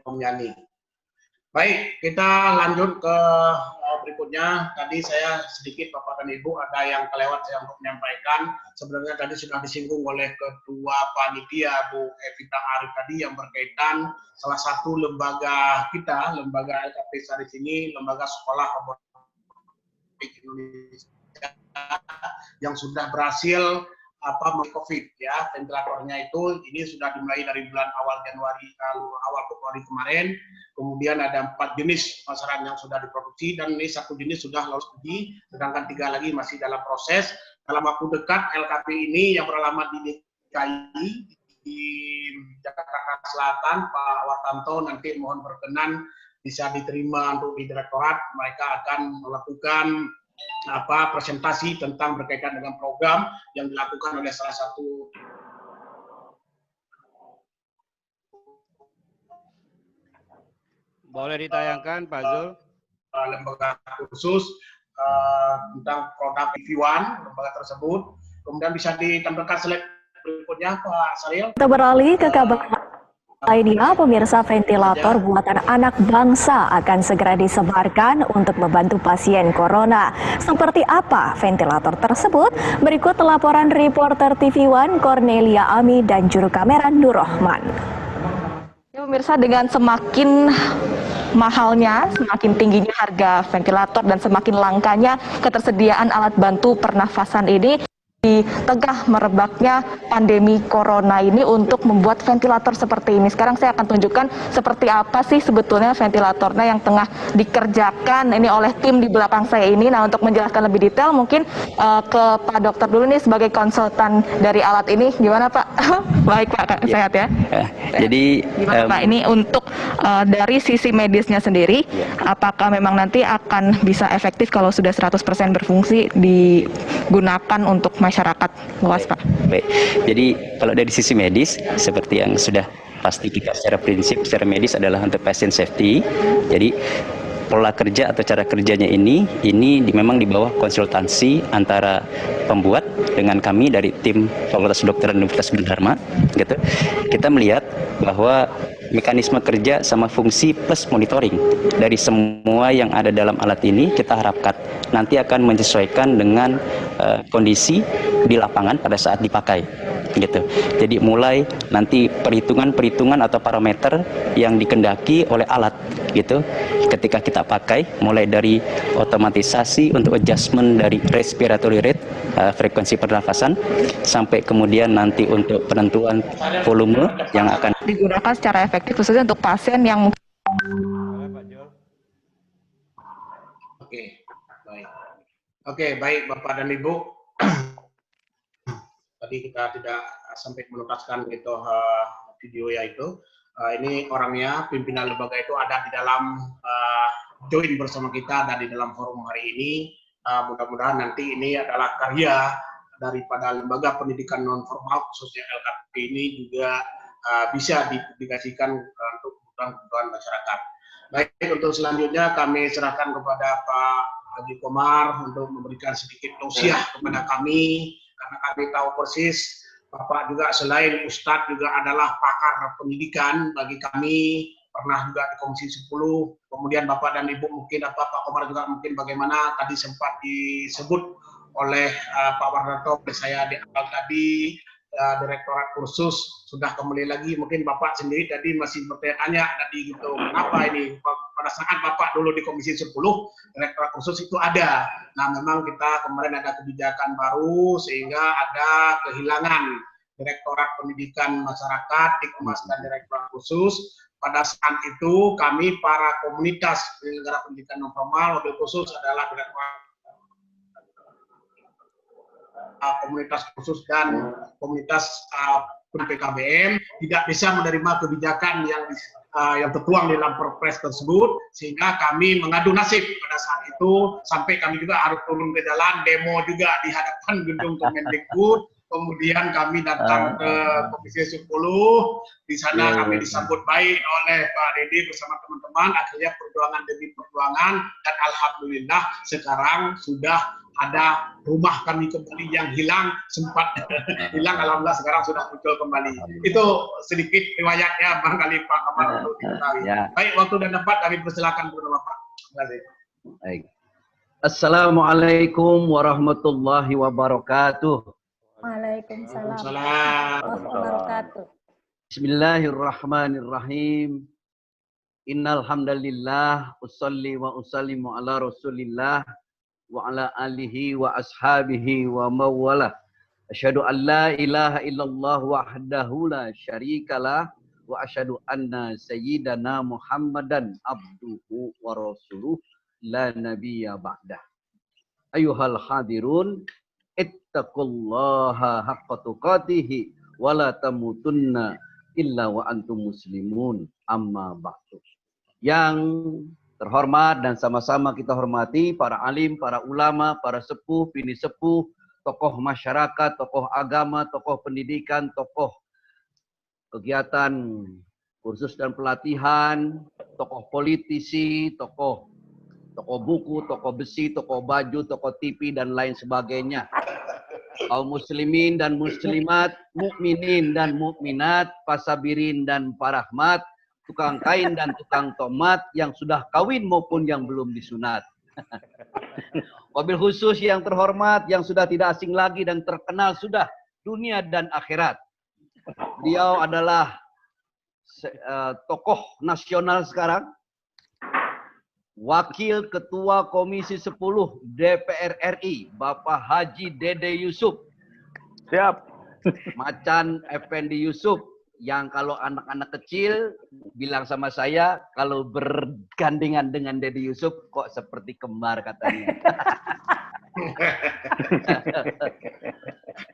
Momyani. Baik, kita lanjut ke berikutnya. Tadi saya sedikit Bapak dan Ibu ada yang kelewat saya untuk menyampaikan. Sebenarnya tadi sudah disinggung oleh Ketua Panitia Bu Evita Arif tadi yang berkaitan salah satu lembaga kita, lembaga LKP di sini, lembaga sekolah robotik Indonesia yang sudah berhasil COVID ya, ventilatornya itu ini sudah dimulai dari bulan awal Februari kemarin. Kemudian ada 4 jenis pasaran yang sudah diproduksi dan ini 1 jenis sudah lolos uji, sedangkan 3 lagi masih dalam proses. Dalam waktu dekat LKP ini yang beralamat di DKI di Jakarta Selatan, Pak Wartanto nanti mohon berkenan bisa diterima untuk di direktorat. Mereka akan melakukan presentasi tentang berkaitan dengan program yang dilakukan oleh salah satu boleh ditayangkan Pak Zul lembaga khusus tentang produk EV1 lembaga tersebut. Kemudian bisa ditampilkan slide berikutnya Pak Saril. Kita beralih ke kabar lainnya, pemirsa, ventilator buatan anak bangsa akan segera disebarkan untuk membantu pasien corona. Seperti apa ventilator tersebut? Berikut laporan reporter TV One Cornelia Ami dan juru kamera Nur Rahman. Ya, pemirsa, dengan semakin mahalnya, semakin tingginya harga ventilator dan semakin langkanya ketersediaan alat bantu pernafasan ini, di tengah merebaknya pandemi corona ini untuk membuat ventilator seperti ini. Sekarang saya akan tunjukkan seperti apa sih sebetulnya ventilatornya yang tengah dikerjakan ini oleh tim di belakang saya ini. Nah, untuk menjelaskan lebih detail mungkin ke Pak Dokter dulu nih sebagai konsultan dari alat ini. Gimana Pak? Baik Pak, sehat ya? Jadi gimana Pak, ini untuk dari sisi medisnya sendiri, apakah memang nanti akan bisa efektif kalau sudah 100% berfungsi digunakan untuk masyarakat luas Pak? Baik, jadi kalau dari sisi medis seperti yang sudah pasti kita secara prinsip secara medis adalah untuk patient safety. Jadi pola kerja atau cara kerjanya ini memang di bawah konsultansi antara pembuat dengan kami dari tim Fakultas Kedokteran Universitas Bina Dharma gitu. Kita melihat bahwa mekanisme kerja sama fungsi plus monitoring dari semua yang ada dalam alat ini kita harapkan nanti akan menyesuaikan dengan kondisi di lapangan pada saat dipakai gitu. Jadi mulai nanti perhitungan atau parameter yang dikendaki oleh alat gitu ketika kita pakai, mulai dari otomatisasi untuk adjustment dari respiratory rate, frekuensi pernafasan, sampai kemudian nanti untuk penentuan volume yang akan digunakan secara efektif khususnya untuk pasien yang Oke, baik Bapak dan Ibu. Tadi kita tidak sampai menuntaskan itu video ya itu. Ini orangnya, pimpinan lembaga itu ada di dalam join bersama kita, ada di dalam forum hari ini. Mudah-mudahan nanti ini adalah karya daripada lembaga pendidikan non formal khususnya LKP ini juga bisa dipublikasikan untuk kebutuhan masyarakat. Baik, untuk selanjutnya kami serahkan kepada Pak Haji Komar untuk memberikan sedikit tausiah kepada kami, karena kami tahu persis Bapak juga selain Ustadz juga adalah pakar pendidikan bagi kami, pernah juga di Komisi 10, kemudian Bapak dan Ibu mungkin Pak Komar juga mungkin bagaimana tadi sempat disebut oleh Pak Wartanto, saya di awal tadi, Direktorat Kursus sudah kembali lagi, mungkin Bapak sendiri tadi masih bertanya tadi gitu, kenapa ini pada saat Bapak dulu di Komisi 10 Direktorat Kursus itu ada. Nah memang kita kemarin ada kebijakan baru sehingga ada kehilangan Direktorat Pendidikan Masyarakat, Dikmas dan Direktorat Khusus. Pada saat itu kami para komunitas penyelenggara pendidikan non formal wabil khusus adalah Direktorat komunitas khusus dan komunitas PKBM tidak bisa menerima kebijakan yang tertuang dalam Perpres tersebut, sehingga kami mengadu nasib pada saat itu sampai kami juga harus turun ke jalan demo juga di hadapan gedung Kemendikbud. Kemudian kami datang ke Komisi 10, di sana kami disambut baik oleh Pak Dedi bersama teman-teman. Akhirnya perjuangan demi perjuangan, dan alhamdulillah sekarang sudah ada rumah kami kembali yang hilang, sempat hilang, alhamdulillah sekarang sudah muncul kembali. Itu sedikit riwayatnya barangkali Pak Kamal untuk diketahui. Baik, waktu dan tempat kami persilakan kepada Bapak. Terima kasih. Baik. Assalamualaikum warahmatullahi wabarakatuh. Waalaikumsalam warahmatullahi wabarakatuh. Bismillahirrahmanirrahim. Innal hamdalillah usolli wa usallimu ala Rasulillah wa ala alihi wa ashabihi wa mawala. Asyhadu an la ilaha illallah wahdahu la syarikalah wa asyhadu anna sayyidana Muhammadan abduhu wa rasuluh la nabiyya ba'dah. Ayyuhal hadirun ittaqullaha haqqa tuqatih wa la tamutunna illa wa antum muslimun, amma ba'du. Yang terhormat dan sama-sama kita hormati para alim, para ulama, para sepuh, bini sepuh, tokoh masyarakat, tokoh agama, tokoh pendidikan, tokoh kegiatan kursus dan pelatihan, tokoh politisi, tokoh buku, tokoh besi, tokoh baju, tokoh TV dan lain sebagainya. Kaum muslimin dan muslimat, mukminin dan mukminat, pasabirin dan parahmat, tukang kain dan tukang tomat yang sudah kawin maupun yang belum disunat. Wabil khusus yang terhormat, yang sudah tidak asing lagi dan terkenal sudah dunia dan akhirat. Beliau adalah tokoh nasional sekarang, Wakil Ketua Komisi 10 DPR RI, Bapak Haji Dede Yusuf. Siap. Macan Effendi Yusuf, yang kalau anak-anak kecil bilang sama saya, kalau bergandengan dengan Dede Yusuf kok seperti kembar katanya.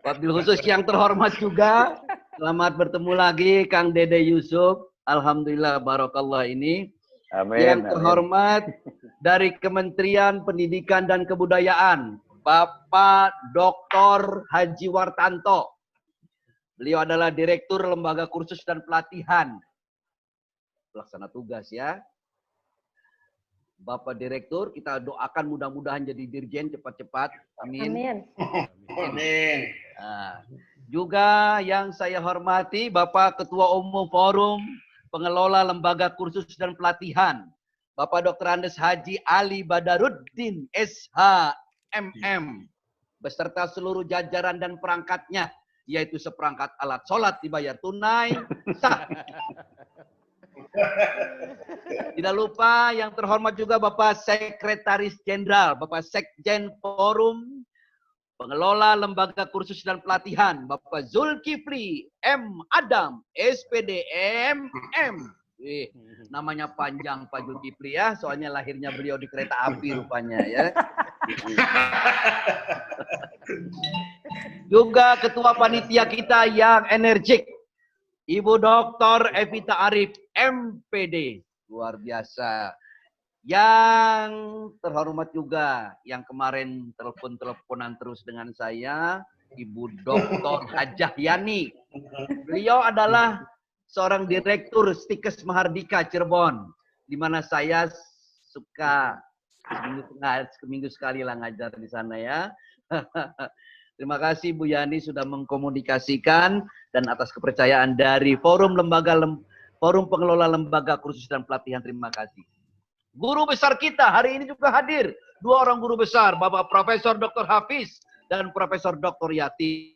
Wabil khusus yang terhormat juga, selamat bertemu lagi Kang Dede Yusuf. Alhamdulillah barokallah ini. Amin. Yang terhormat dari Kementerian Pendidikan dan Kebudayaan, Bapak Dr. Haji Wartanto. Beliau adalah Direktur Lembaga Kursus dan Pelatihan. Pelaksana tugas ya. Bapak Direktur, kita doakan mudah-mudahan jadi dirjen cepat-cepat. Amin. Amin. Amin. Nah, juga yang saya hormati Bapak Ketua Umum Forum Pengelola Lembaga Kursus dan Pelatihan, Bapak Dr. Andes Haji Ali Badaruddin SHMM, beserta seluruh jajaran dan perangkatnya, yaitu seperangkat alat sholat dibayar tunai. Tidak lupa yang terhormat juga Bapak Sekretaris Jenderal, Bapak Sekjen Forum Pengelola Lembaga Kursus dan Pelatihan, Bapak Zulkifli M. Adam, SPD MM. Namanya panjang Pak Zulkifli ya, soalnya lahirnya beliau di kereta api rupanya ya. Juga Ketua Panitia kita yang energik, Ibu Dr. Evita Arif, MPD. Luar biasa. Yang terhormat juga, yang kemarin telepon-teleponan terus dengan saya, Ibu Dr. Hajah Yani. Beliau adalah seorang direktur Stikes Mahardika Cirebon, di mana saya suka Seminggu sekali lah ngajar di sana ya. Terima kasih Bu Yani sudah mengkomunikasikan dan atas kepercayaan dari Forum Pengelola Lembaga Kursus dan Pelatihan. Terima kasih. Guru besar kita hari ini juga hadir. 2 orang guru besar, Bapak Profesor Dr. Hafiz dan Profesor Dr. Yati.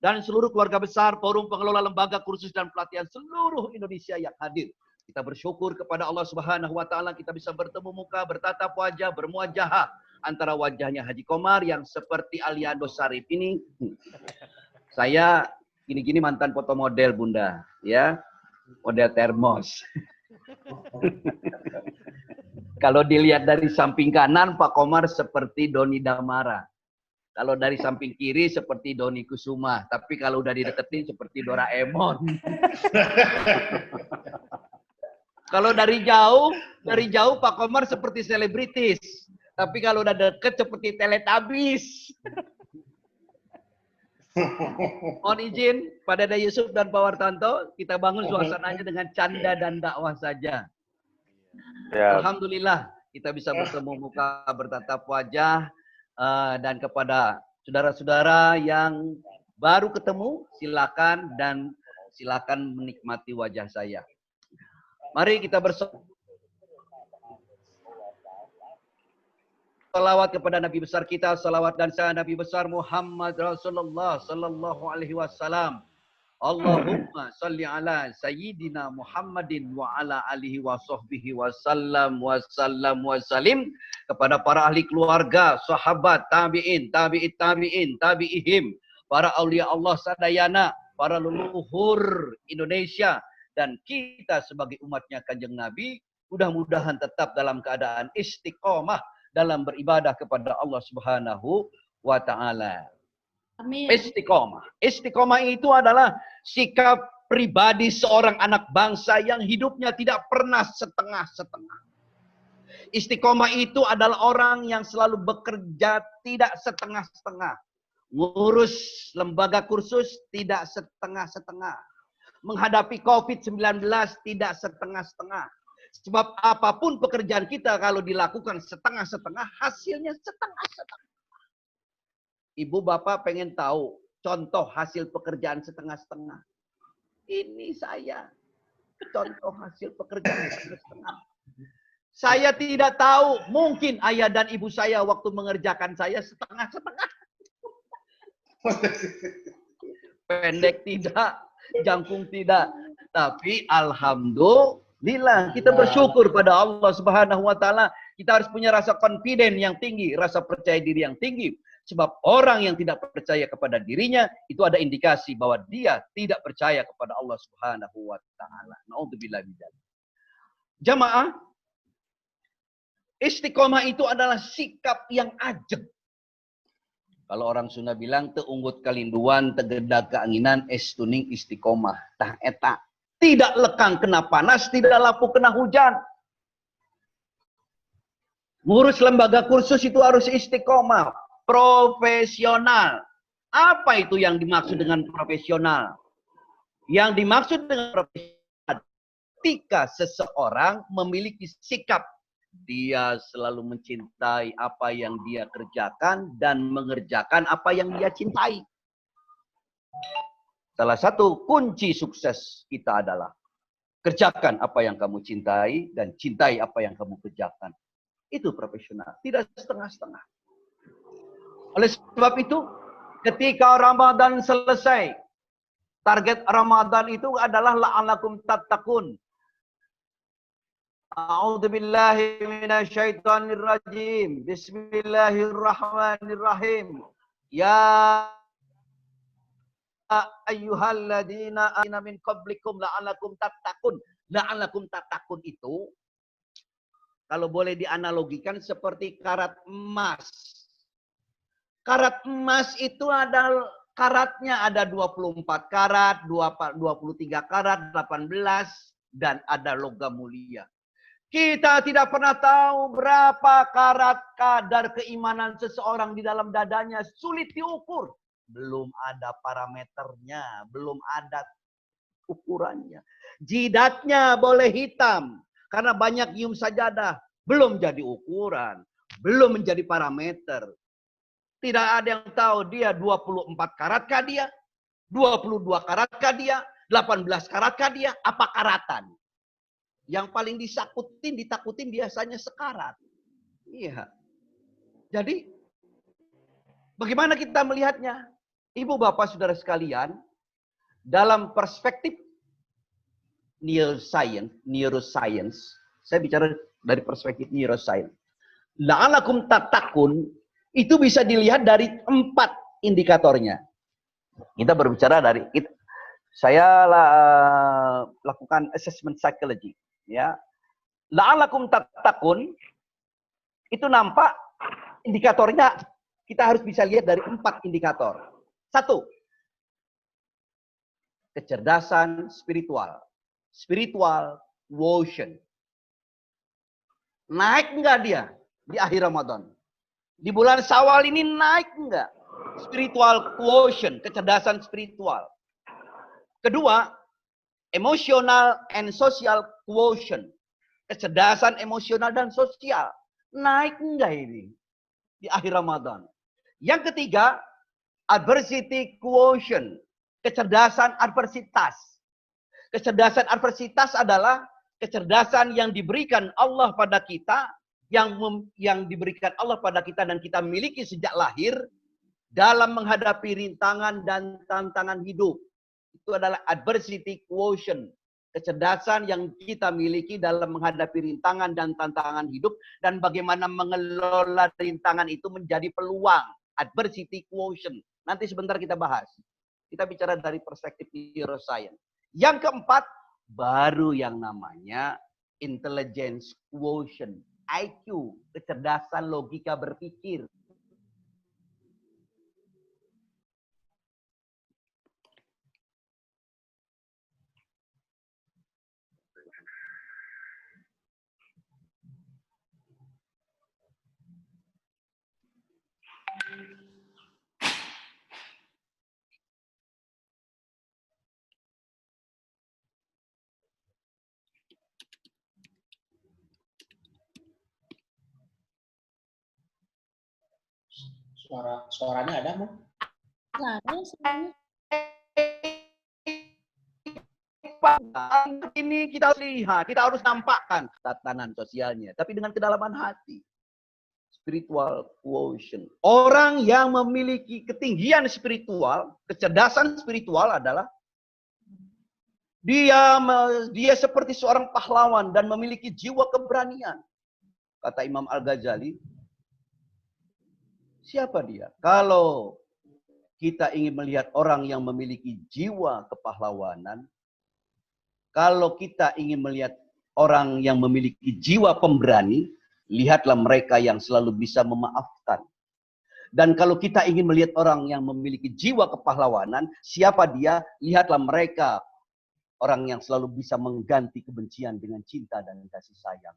Dan seluruh keluarga besar Forum Pengelola Lembaga Kursus dan Pelatihan seluruh Indonesia yang hadir. Kita bersyukur kepada Allah Subhanahu wa taala kita bisa bertemu muka, bertatap wajah, bermuajahah antara wajahnya Haji Komar yang seperti Aliando Sarif ini. Saya gini-gini mantan foto model Bunda, ya. Model termos. Kalau dilihat dari samping kanan Pak Komar seperti Doni Damara. Kalau dari samping kiri seperti Doni Kusuma, tapi kalau udah dideketin seperti Doraemon. Kalau dari jauh Pak Komar seperti selebritis. Tapi kalau udah deket seperti Teletubbies. Mohon izin pada Dede Yusuf dan Pak Wartanto, kita bangun suasananya dengan canda dan dakwah saja. Ya. Alhamdulillah kita bisa bertemu muka, bertatap wajah, dan kepada saudara-saudara yang baru ketemu, silakan menikmati wajah saya. Mari kita salawat kepada Nabi besar kita, salawat dan salam Nabi besar Muhammad Rasulullah sallallahu alaihi wasallam. Allahumma salli ala sayyidina Muhammadin wa ala alihi wa sahbihi wasallam wasalim kepada para ahli keluarga, sahabat, tabi'in, tabi'ihim, para aulia Allah sadayana, para leluhur Indonesia, dan kita sebagai umatnya Kanjeng Nabi, mudah-mudahan tetap dalam keadaan istiqomah dalam beribadah kepada Allah Subhanahu wa taala. Amin. Istiqomah. Istiqomah itu adalah sikap pribadi seorang anak bangsa yang hidupnya tidak pernah setengah-setengah. Istiqomah itu adalah orang yang selalu bekerja tidak setengah-setengah. Ngurus lembaga kursus tidak setengah-setengah. Menghadapi COVID-19 tidak setengah-setengah. Sebab apapun pekerjaan kita kalau dilakukan setengah-setengah, hasilnya setengah-setengah. Ibu bapak pengen tahu contoh hasil pekerjaan setengah-setengah. Ini saya. Contoh hasil pekerjaan setengah-setengah. Saya tidak tahu, mungkin ayah dan ibu saya waktu mengerjakan saya setengah-setengah. Pendek tidak, jangkung tidak. Tapi alhamdulillah kita bersyukur pada Allah Subhanahu wa taala. Kita harus punya rasa confident yang tinggi, rasa percaya diri yang tinggi. Sebab orang yang tidak percaya kepada dirinya itu ada indikasi bahwa dia tidak percaya kepada Allah Subhanahu wa taala. Nauzubillah min dzalik. Jamaah, istiqomah itu adalah sikap yang ajeg. Kalau orang Sunda bilang teunggut kalinduan, tegedag keanginan, estuning istiqomah. Tah eta. Tidak lekang kena panas, tidak lapu kena hujan. Ngurus lembaga kursus itu harus istiqomah. Profesional. Apa itu yang dimaksud dengan profesional? Yang dimaksud dengan profesional, ketika seseorang memiliki sikap, dia selalu mencintai apa yang dia kerjakan dan mengerjakan apa yang dia cintai. Salah satu kunci sukses kita adalah kerjakan apa yang kamu cintai dan cintai apa yang kamu kerjakan. Itu profesional, tidak setengah-setengah. Oleh sebab itu, ketika Ramadan selesai, target Ramadan itu adalah la'alakum tattaqun. A'udzubillahi minasyaitonirrajim. Bismillahirrahmanirrahim. Ya ayyuhalladzina amanu min qablikum la'alakum tattaqun. La'alakum tattaqun itu kalau boleh dianalogikan seperti karat emas. Karat emas itu ada karatnya ada 24 karat, 23 karat, 18 dan ada logam mulia. Kita tidak pernah tahu berapa karat kadar keimanan seseorang di dalam dadanya, sulit diukur. Belum ada parameternya, belum ada ukurannya. Jidatnya boleh hitam karena banyak nyium sajadah, belum jadi ukuran, belum menjadi parameter. Tidak ada yang tahu dia 24 karatkah dia, 22 karatkah dia, 18 karatkah dia, apa karatan. Yang paling ditakutin biasanya sekarat. Iya. Jadi, bagaimana kita melihatnya? Ibu bapak saudara sekalian, dalam perspektif neuroscience, saya bicara dari perspektif neuroscience. La'alakum tattaqun itu bisa dilihat dari 4 indikatornya. Kita berbicara dari saya lakukan assessment psychology, ya. La'alakum tattaqun itu nampak indikatornya kita harus bisa lihat dari 4 indikator. 1. Kecerdasan spiritual. Spiritual quotient. Naik enggak dia di akhir Ramadan? Di bulan Syawal ini naik enggak? Spiritual quotient, kecerdasan spiritual. Kedua, emotional and social quotient. Kecerdasan emosional dan sosial. Naik enggak ini di akhir Ramadan? Yang ketiga, adversity quotient. Kecerdasan adversitas. Kecerdasan adversitas adalah kecerdasan yang diberikan Allah pada kita, yang diberikan Allah pada kita dan kita miliki sejak lahir dalam menghadapi rintangan dan tantangan hidup. Itu adalah adversity quotient. Kecerdasan yang kita miliki dalam menghadapi rintangan dan tantangan hidup dan bagaimana mengelola rintangan itu menjadi peluang. Adversity quotient. Nanti sebentar kita bahas. Kita bicara dari perspektif neuroscience. Yang keempat, baru yang namanya intelligence quotient. IQ, kecerdasan logika berpikir. Suaranya ada, Bu? Ini kita harus lihat, kita harus nampakkan tatanan sosialnya, tapi dengan kedalaman hati. Spiritual quotient. Orang yang memiliki ketinggian spiritual, kecerdasan spiritual adalah dia seperti seorang pahlawan dan memiliki jiwa keberanian. Kata Imam Al-Ghazali, siapa dia? Kalau kita ingin melihat orang yang memiliki jiwa kepahlawanan, kalau kita ingin melihat orang yang memiliki jiwa pemberani, lihatlah mereka yang selalu bisa memaafkan. Dan kalau kita ingin melihat orang yang memiliki jiwa kepahlawanan, siapa dia? Lihatlah mereka, orang yang selalu bisa mengganti kebencian dengan cinta dan kasih sayang.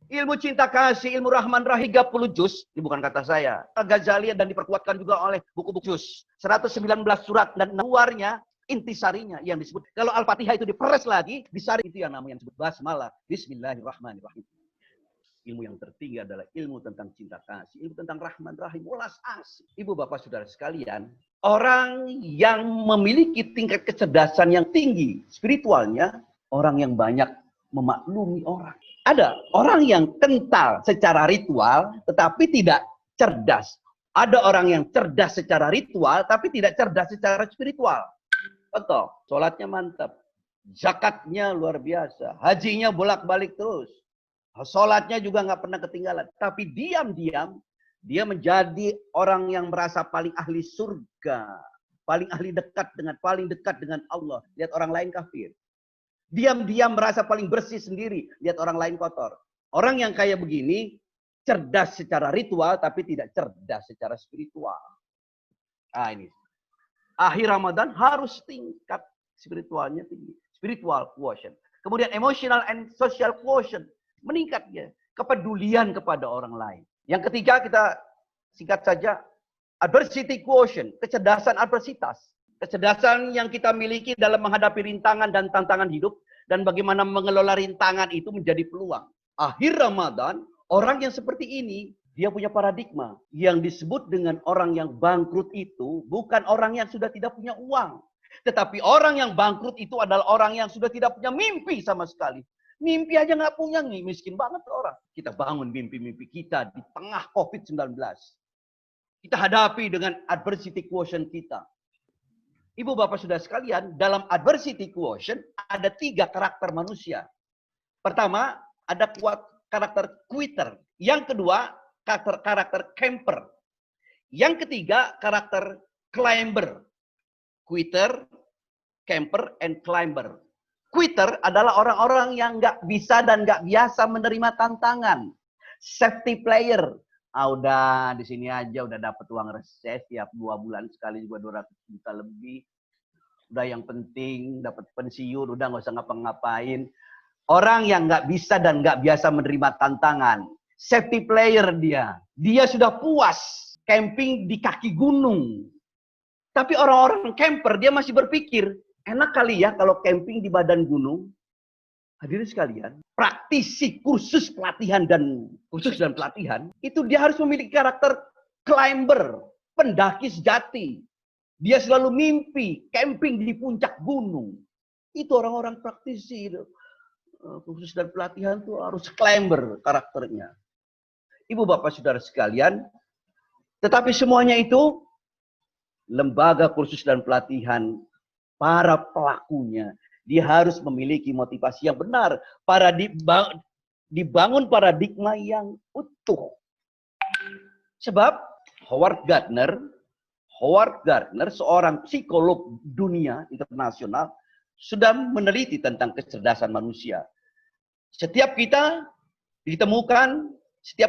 Ilmu cinta kasih, ilmu Rahman Rahim 30 juz, ini bukan kata saya. Al-Ghazali dan diperkuatkan juga oleh buku-buku juz. 119 surat dan luarnya intisarinya yang disebut. Kalau Al-Fatihah itu diperes lagi, disari itu yang namanya disebut basmalah. Bismillahirrahmanirrahim. Ilmu yang tertinggi adalah ilmu tentang cinta kasih, ilmu tentang Rahman Rahim, welas asih. Ibu bapak saudara sekalian, orang yang memiliki tingkat kecerdasan yang tinggi spiritualnya, orang yang banyak memaklumi orang. Ada orang yang kental secara ritual tetapi tidak cerdas. Ada orang yang cerdas secara ritual tapi tidak cerdas secara spiritual. Contoh, sholatnya mantap, zakatnya luar biasa, hajinya bolak-balik terus. Sholatnya juga nggak pernah ketinggalan. Tapi diam-diam, dia menjadi orang yang merasa paling ahli surga. Paling dekat dengan Allah. Lihat orang lain kafir. Diam-diam merasa paling bersih sendiri. Lihat orang lain kotor. Orang yang kayak begini, cerdas secara ritual, tapi tidak cerdas secara spiritual. Nah ini. Akhir Ramadan harus tingkat spiritualnya tinggi. Spiritual quotient. Kemudian emotional and social quotient. Meningkatnya kepedulian kepada orang lain. Yang ketiga kita singkat saja, adversity quotient, kecerdasan adversitas. kecerdasan yang kita miliki dalam menghadapi rintangan dan tantangan hidup, dan bagaimana mengelola rintangan itu menjadi peluang. Akhir Ramadan, orang yang seperti ini, dia punya paradigma. Yang disebut dengan orang yang bangkrut itu, bukan orang yang sudah tidak punya uang. Tetapi orang yang bangkrut itu adalah orang yang sudah tidak punya mimpi sama sekali. Mimpi aja nggak punya, nih miskin banget orang. Kita bangun mimpi-mimpi kita di tengah COVID-19. Kita hadapi dengan adversity quotient kita. Ibu bapak saudara sekalian, dalam adversity quotient ada 3 karakter manusia. Pertama, ada karakter quitter. Yang kedua, karakter camper. Yang ketiga, karakter climber. Quitter, camper, and climber. Quitter adalah orang-orang yang nggak bisa dan nggak biasa menerima tantangan. Safety player. Udah di sini aja udah dapat uang reses tiap 2 bulan sekali juga 200 juta lebih. Udah yang penting dapat pensiun, udah nggak usah ngapa-ngapain. Orang yang nggak bisa dan nggak biasa menerima tantangan. Safety player dia. Dia sudah puas camping di kaki gunung. Tapi orang-orang camper dia masih berpikir, enak kali ya kalau camping di badan gunung. Hadirin sekalian, praktisi kursus dan pelatihan itu dia harus memiliki karakter climber, pendaki sejati. Dia selalu mimpi camping di puncak gunung. Itu orang-orang praktisi kursus dan pelatihan itu harus climber karakternya. Ibu bapak saudara sekalian, tetapi semuanya itu lembaga kursus dan pelatihan, para pelakunya, dia harus memiliki motivasi yang benar. Dibangun paradigma yang utuh. Sebab Howard Gardner, seorang psikolog dunia internasional, sudah meneliti tentang kecerdasan manusia. Setiap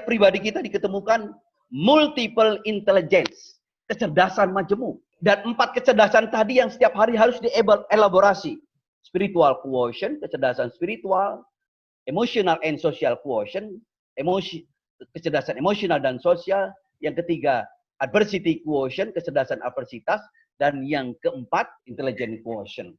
pribadi kita diketemukan multiple intelligence. Kecerdasan majemuk. Dan 4 kecerdasan tadi yang setiap hari harus dielaborasi. Spiritual quotient, kecerdasan spiritual. Emotional and social quotient, kecerdasan emosional dan sosial. Yang ketiga, adversity quotient, kecerdasan adversitas. Dan yang keempat, intelligent quotient.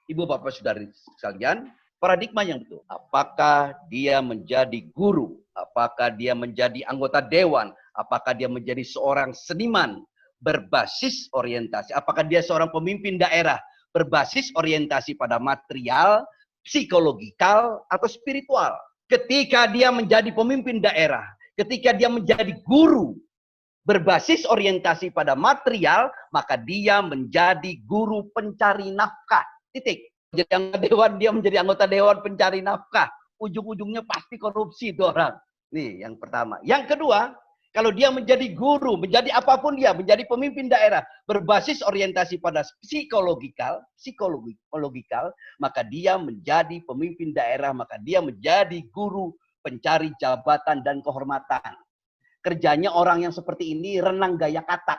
Ibu bapak saudara sekalian, paradigma yang betul. Apakah dia menjadi guru? Apakah dia menjadi anggota dewan? Apakah dia menjadi seorang seniman? Berbasis orientasi. Apakah dia seorang pemimpin daerah berbasis orientasi pada material, psikologikal, atau spiritual? Ketika dia menjadi pemimpin daerah, ketika dia menjadi guru berbasis orientasi pada material, maka dia menjadi guru pencari nafkah. Titik. Jadi anggota dewan, dia menjadi anggota dewan pencari nafkah. Ujung-ujungnya pasti korupsi itu orang. Nih yang pertama. Yang kedua, kalau dia menjadi guru, menjadi apapun dia, menjadi pemimpin daerah, berbasis orientasi pada psikologikal, maka dia menjadi pemimpin daerah, maka dia menjadi guru pencari jabatan dan kehormatan. Kerjanya orang yang seperti ini renang gaya katak.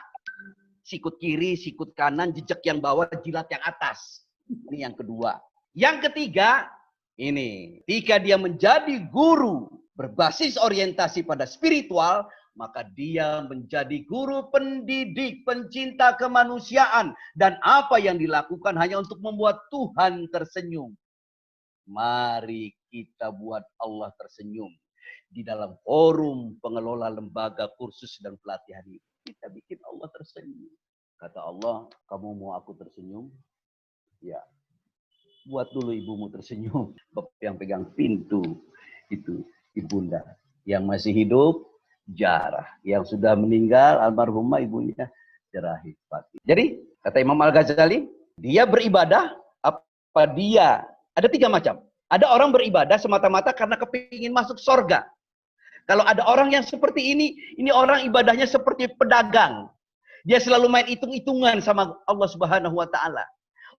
Sikut kiri, sikut kanan, jejak yang bawah, jilat yang atas. Ini yang kedua. Yang ketiga, ini. Ketika dia menjadi guru berbasis orientasi pada spiritual, maka dia menjadi guru pendidik, pencinta kemanusiaan. Dan apa yang dilakukan hanya untuk membuat Tuhan tersenyum. Mari kita buat Allah tersenyum. Di dalam forum pengelola lembaga kursus dan pelatihan ini. Kita bikin Allah tersenyum. Kata Allah, kamu mau aku tersenyum? Ya. Buat dulu ibumu tersenyum. Yang pegang pintu itu ibunda. Yang masih hidup, jarah. Yang sudah meninggal, almarhumah ibunya, jarah hikmati. Jadi, kata Imam Al-Ghazali, dia beribadah, ada 3 macam. Ada orang beribadah semata-mata karena kepingin masuk surga. Kalau ada orang yang seperti ini orang ibadahnya seperti pedagang. Dia selalu main hitung-hitungan sama Allah Subhanahu wa Ta'ala.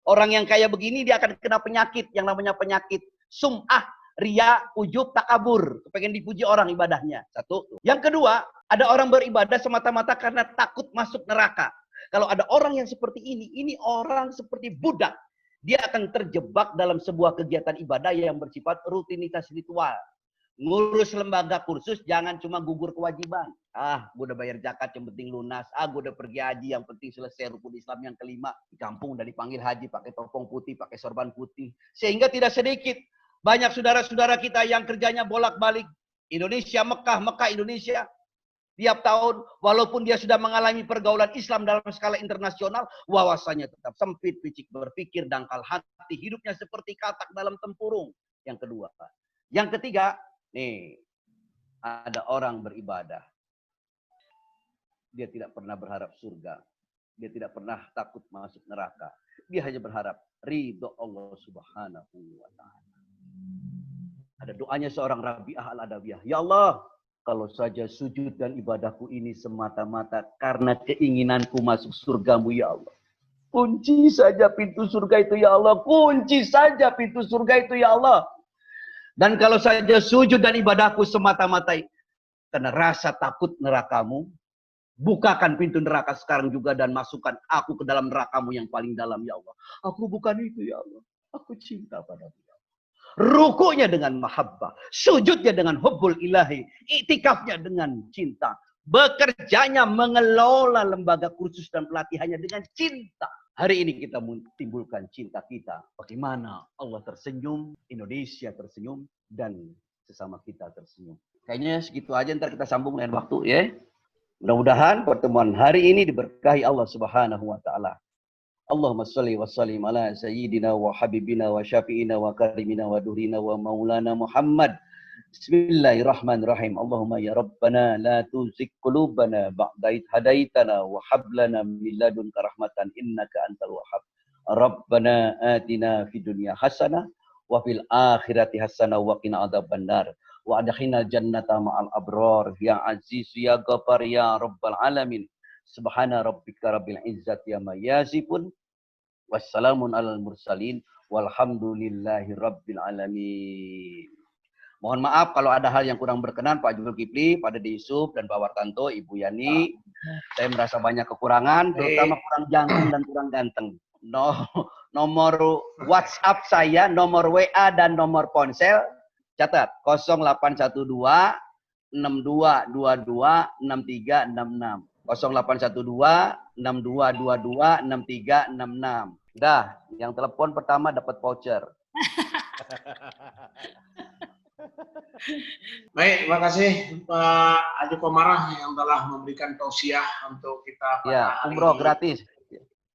Orang yang kayak begini dia akan kena penyakit yang namanya penyakit sum'ah, riya, ujub, takabur. Pengen dipuji orang ibadahnya. Satu. Yang kedua, ada orang beribadah semata-mata karena takut masuk neraka. Kalau ada orang yang seperti ini orang seperti budak. Dia akan terjebak dalam sebuah kegiatan ibadah yang bersifat rutinitas ritual. ngurus lembaga kursus jangan cuma gugur kewajiban. Gue udah bayar zakat yang penting lunas. Gue udah pergi haji yang penting selesai rukun Islam yang kelima. Di kampung udah dipanggil haji pakai topeng putih, pakai sorban putih. Sehingga tidak sedikit banyak saudara-saudara kita yang kerjanya bolak-balik Indonesia, Mekah, Mekah, Indonesia. Tiap tahun, walaupun dia sudah mengalami pergaulan Islam dalam skala internasional, wawasannya tetap sempit, picik berpikir, dangkal hati, hidupnya seperti katak dalam tempurung. Yang kedua. Yang ketiga, nih, ada orang beribadah. Dia tidak pernah berharap surga. Dia tidak pernah takut masuk neraka. Dia hanya berharap ridho Allah Subhanahu wa Ta'ala. Ada doanya seorang Rabi'ah al-Adawiyah. Ya Allah, kalau saja sujud dan ibadahku ini semata-mata karena keinginanku masuk surgamu, ya Allah. Kunci saja pintu surga itu, ya Allah. Kunci saja pintu surga itu, ya Allah. Dan kalau saja sujud dan ibadahku semata-mata karena rasa takut nerakamu, bukakan pintu neraka sekarang juga dan masukkan aku ke dalam nerakamu yang paling dalam, ya Allah. Aku bukan itu, ya Allah. Aku cinta padamu, ya Allah. Rukunya dengan mahabbah, sujudnya dengan hubbul ilahi, iktikafnya dengan cinta, bekerjanya mengelola lembaga kursus dan pelatihannya dengan cinta. Hari ini kita timbulkan cinta kita. Bagaimana Allah tersenyum, Indonesia tersenyum, dan sesama kita tersenyum. Kayaknya segitu aja, ntar kita sambung lain waktu ya. Mudah-mudahan pertemuan hari ini diberkahi Allah Subhanahu wa Ta'ala. Allahumma salli wa sallim ala sayyidina wa habibina wa syafi'ina wa karimina wa duhrina wa maulana Muhammad. Bismillahirrahmanirrahim. Allahumma ya Rabbana la tuzigh qulubana ba'da idh hadaitana wa hab lana min ladunka rahmatan innaka antal wahhab. Rabbana atina fid dunya hasanah wa fil akhirati hasanah wa qina adzabannar. Wa adkhilna jannata ma'al abrar ya aziz ya ghafar ya rabbal alamin. Subhana rabbika rabbil izzati amma yasifun. Wassalamun alal mursalin. Walhamdulillahi rabbil alamin. Mohon maaf kalau ada hal yang kurang berkenan Pak Zulkifli, Pak Dede Yusuf, dan Pak Wartanto, Ibu Yani. Saya merasa banyak kekurangan, terutama kurang jantung dan kurang ganteng. Nomor WhatsApp saya, nomor WA, dan nomor ponsel, catat 0812 6222 6366. 0812 6222 6366. Dah, yang telepon pertama dapat voucher. Baik, terima kasih Pak Haji Komarah yang telah memberikan tausiah untuk kita. Ya, umroh gratis.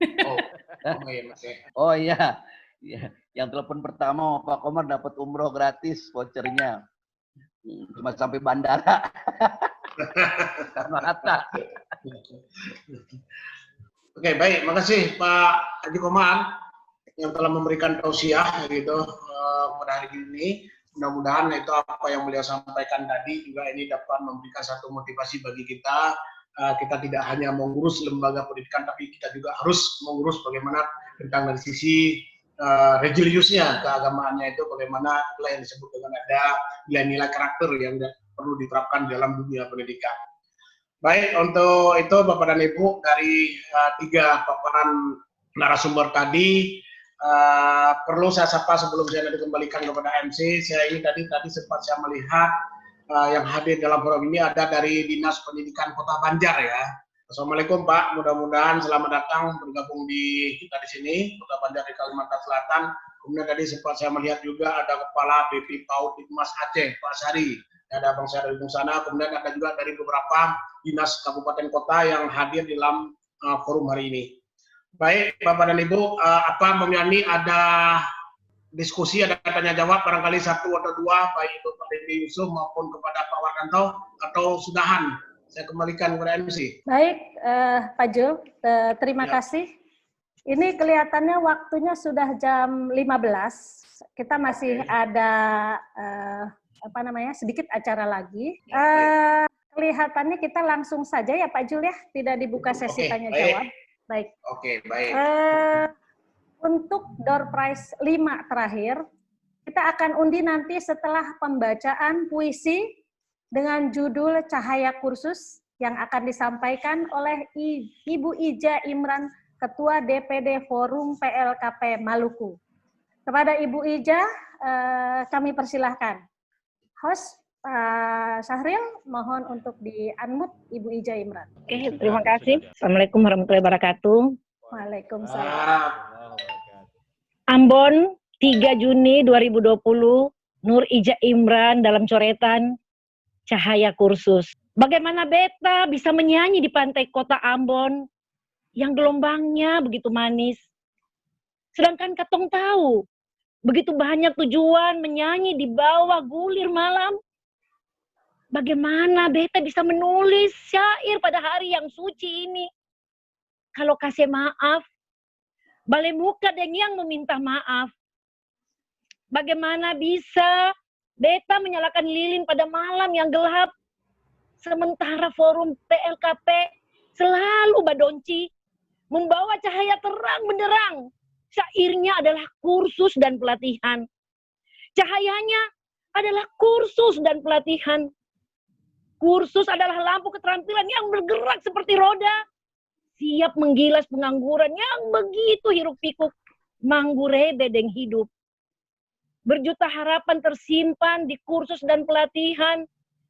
Iya, Mas. Oh iya. Ya, yang telepon pertama Pak Komar dapat umroh gratis vouchernya. Cuma sampai bandara. Karena Hatta. Oke, baik. Makasih Pak Haji Komar yang telah memberikan tausiah gitu pada hari ini. Mudah-mudahan itu apa yang beliau sampaikan tadi juga ini dapat memberikan satu motivasi bagi kita. Kita tidak hanya mengurus lembaga pendidikan, tapi kita juga harus mengurus bagaimana tentang dari sisi religiusnya, keagamaannya itu bagaimana yang disebut dengan ada nilai-nilai karakter yang perlu diterapkan dalam dunia pendidikan. Baik, untuk itu Bapak dan Ibu dari tiga paparan narasumber tadi, perlu saya sapa sebelum saya dikembalikan kepada MC. Saya ini tadi sempat saya melihat yang hadir dalam forum ini ada dari Dinas Pendidikan Kota Banjar ya. Assalamualaikum Pak, mudah-mudahan selamat datang bergabung di kita di sini Kota Banjar di Kalimantan Selatan. Kemudian tadi sempat saya melihat juga ada Kepala BP PAUD Mas Aceh Pak Sari, ada Bang Syahri di sana. Kemudian ada juga dari beberapa dinas kabupaten kota yang hadir dalam forum hari ini. Baik Bapak dan Ibu, apa Bang Yani ada diskusi, ada tanya jawab barangkali satu atau dua, baik itu Pak Dede Yusuf maupun kepada Pak Wartanto, atau sudahan saya kembalikan kepada MC. Baik Pak Jul, terima kasih. Ini kelihatannya waktunya sudah jam 15. Kita masih ada sedikit acara lagi. Kelihatannya kita langsung saja ya Pak Jul ya, tidak dibuka sesi tanya jawab. Baik. Oke, baik. Untuk door prize 5 terakhir, kita akan undi nanti setelah pembacaan puisi dengan judul Cahaya Kursus yang akan disampaikan oleh Ibu Ija Imran, Ketua DPD Forum PLKP Maluku. Kepada Ibu Ija, kami persilahkan. Host, Pak Syahril, mohon untuk di-unmute Ibu Ija Imran. Oke, terima kasih. Assalamualaikum warahmatullahi wabarakatuh. Waalaikumsalam. Ambon, 3 Juni 2020, Nur Ija Imran dalam coretan Cahaya Kursus. Bagaimana beta bisa menyanyi di pantai kota Ambon yang gelombangnya begitu manis. Sedangkan katong tahu, begitu banyak tujuan menyanyi di bawah gulir malam. Bagaimana beta bisa menulis syair pada hari yang suci ini? Kalau kasih maaf, balik muka dan yang meminta maaf. Bagaimana bisa beta menyalakan lilin pada malam yang gelap, sementara forum PLKP selalu badonci, membawa cahaya terang benderang. Syairnya adalah kursus dan pelatihan. Cahayanya adalah kursus dan pelatihan. Kursus adalah lampu keterampilan yang bergerak seperti roda, siap menggilas pengangguran yang begitu hiruk pikuk, manggure bedeng hidup. Berjuta harapan tersimpan di kursus dan pelatihan,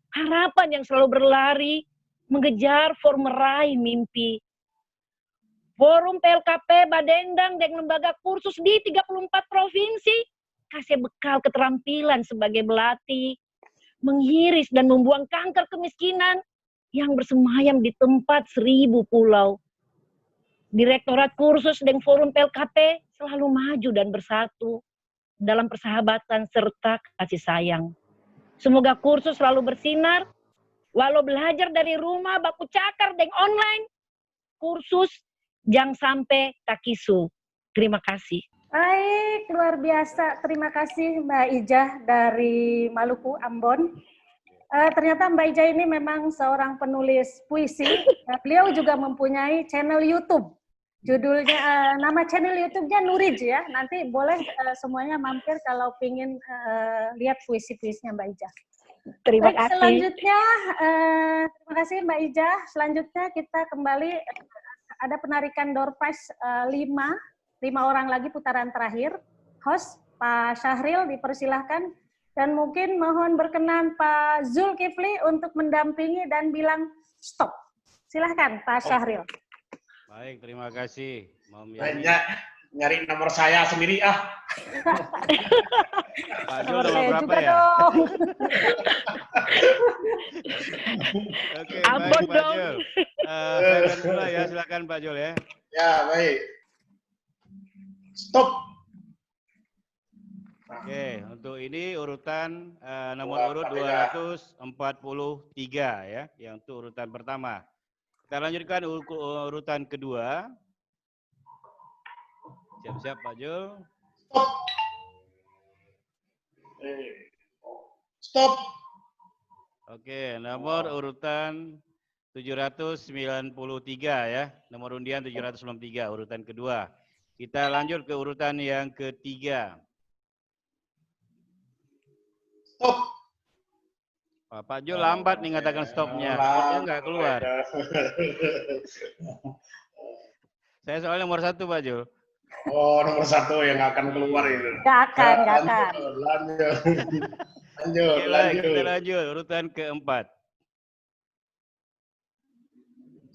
harapan yang selalu berlari, mengejar meraih mimpi. Forum PLKP Badendang dan lembaga kursus di 34 provinsi, kasih bekal keterampilan sebagai belati, menghiris dan membuang kanker kemiskinan yang bersemayam di tempat 1000 pulau. Direktorat kursus dan forum PLKP selalu maju dan bersatu dalam persahabatan serta kasih sayang. Semoga kursus selalu bersinar, walau belajar dari rumah, baku cakar dan online, kursus jangan sampai takisu. Terima kasih. Baik, luar biasa. Terima kasih Mbak Ijah dari Maluku, Ambon. Ternyata Mbak Ijah ini memang seorang penulis puisi. Beliau juga mempunyai channel YouTube. Judulnya, nama channel YouTube-nya Nurij ya. Nanti boleh semuanya mampir kalau ingin lihat puisi-puisinya Mbak Ijah. Terima kasih. Selanjutnya, terima kasih Mbak Ijah. Selanjutnya kita kembali ada penarikan door prize 5 orang lagi putaran terakhir. Host Pak Syahril dipersilahkan dan mungkin mohon berkenan Pak Zulkifli untuk mendampingi dan bilang stop. Silahkan Pak Syahril. Baik, terima kasih. Nyari nomor saya sendiri ah. Pak Jul nomor berapa ya? Oke, baik Pak Jul. Saya mulai ya, silakan Pak Jul ya. Ya, baik. Stop. Oke, untuk ini urutan nomor urut 243 ya, yang untuk urutan pertama. Kita lanjutkan urutan kedua. Siap-siap Pak Jul. Stop. Stop. Oke, nomor urutan 793 ya, nomor undian 793, urutan kedua. Kita lanjut ke urutan yang ketiga. Stop. Pak Jo lambat nih ngatakan stopnya, dia nggak keluar. Saya soalnya nomor 1 Pak Jo. Oh, nomor 1 yang nggak akan keluar itu. Nggak akan. Lanjut. Kita lanjut, urutan keempat.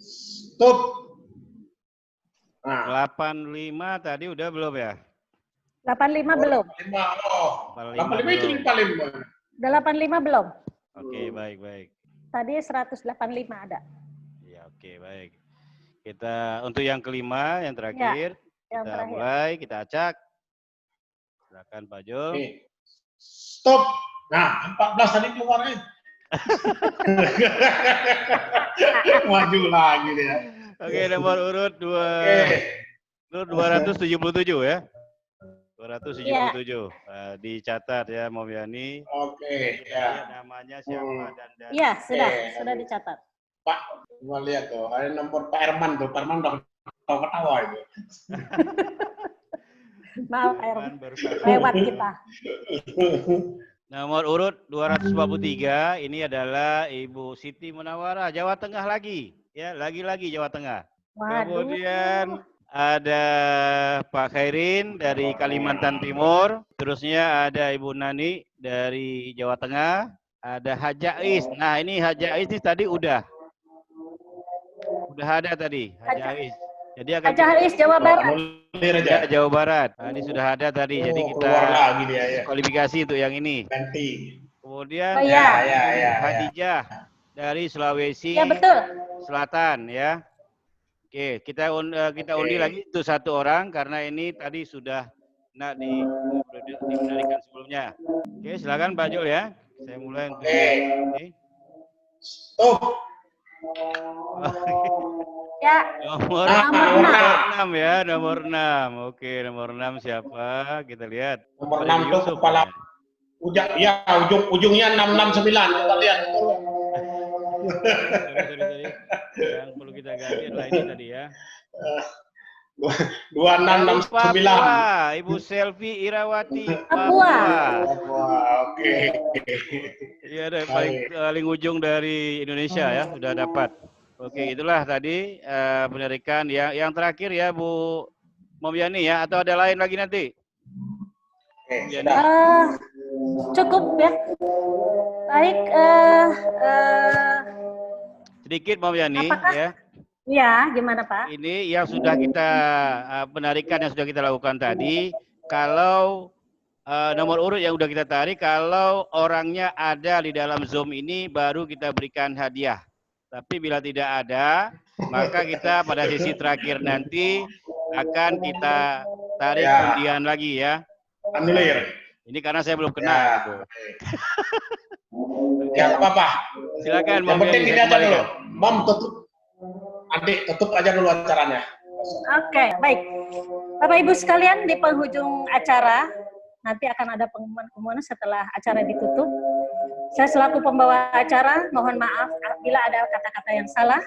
Stop. Nah. 85 tadi udah belum ya? 85 belum. 85 itu 85. 85 belum. Oke, baik. Tadi 185 ada. Ya, oke, baik. Kita untuk yang kelima, yang terakhir, ya, kita mulai, kita acak. Silakan Pak Jo. Stop. Nah, 14 tadi keluarnya. Maju lagi dia. Oke, nomor urut 277 ya. 277. Dicatat ya, Momiani. Oke, ya. Namanya siapa dan Iya, sudah dicatat. Pak, mau lihat tuh, ada nomor Pak Herman tuh. Pak Herman udah ketawa itu. Maaf, Herman. Lewat kita. Nomor urut 243 ini adalah Ibu Siti Munawarah, Jawa Tengah lagi. Ya, lagi-lagi Jawa Tengah. Waduh. Kemudian ada Pak Khairin dari Kalimantan Timur. Terusnya ada Ibu Nani dari Jawa Tengah. Ada Hajais. Nah, ini Hajais ini tadi udah ada tadi Hajais. Jadi akan Hajais Jawa Barat. Ya, Jawa Barat. Nah, ini sudah ada tadi. Jadi kita keluar lagi dia ya. kualifikasi untuk yang ini. Ganti. Kemudian ya. Hadijah dari Sulawesi Ya, betul. Selatan ya. Oke, kita undi lagi itu satu orang karena ini tadi sudah dimenarikan sebelumnya. Oke, silakan Pak Jul ya. Saya mulai untuk ini. Ya. Nomor 6 ya, nomor 6. Oke, nomor 6 siapa? Kita lihat. Nomor 6 itu kepala ujungnya 669. Kita lihat. Sorry. Yang perlu kita ganti adalah ini tadi ya. 2669. Ibu Selvi Irawati Papua. Oke. Iya, ada paling ujung dari Indonesia ya, sudah dapat. Oke, itulah tadi penarikan yang terakhir ya Bu Momiani ya, atau ada lain lagi nanti? Cukup ya. Baik. Sedikit Momiani ya. Ya, gimana Pak? Ini yang sudah kita penarikan yang sudah kita lakukan tadi, kalau nomor urut yang sudah kita tarik, kalau orangnya ada di dalam Zoom ini baru kita berikan hadiah. Tapi bila tidak ada, maka kita pada sesi terakhir nanti akan kita tarik undian lagi ya. Anulir. Ini karena saya belum kena gitu. Ya, apa-apa. Silakan Yang penting ini aja dulu. Mom, tutup. Adik, tutup aja dulu acaranya. Oke, baik. Bapak Ibu sekalian, di penghujung acara nanti akan ada pengumuman setelah acara ditutup. Saya selaku pembawa acara mohon maaf bila ada kata-kata yang salah.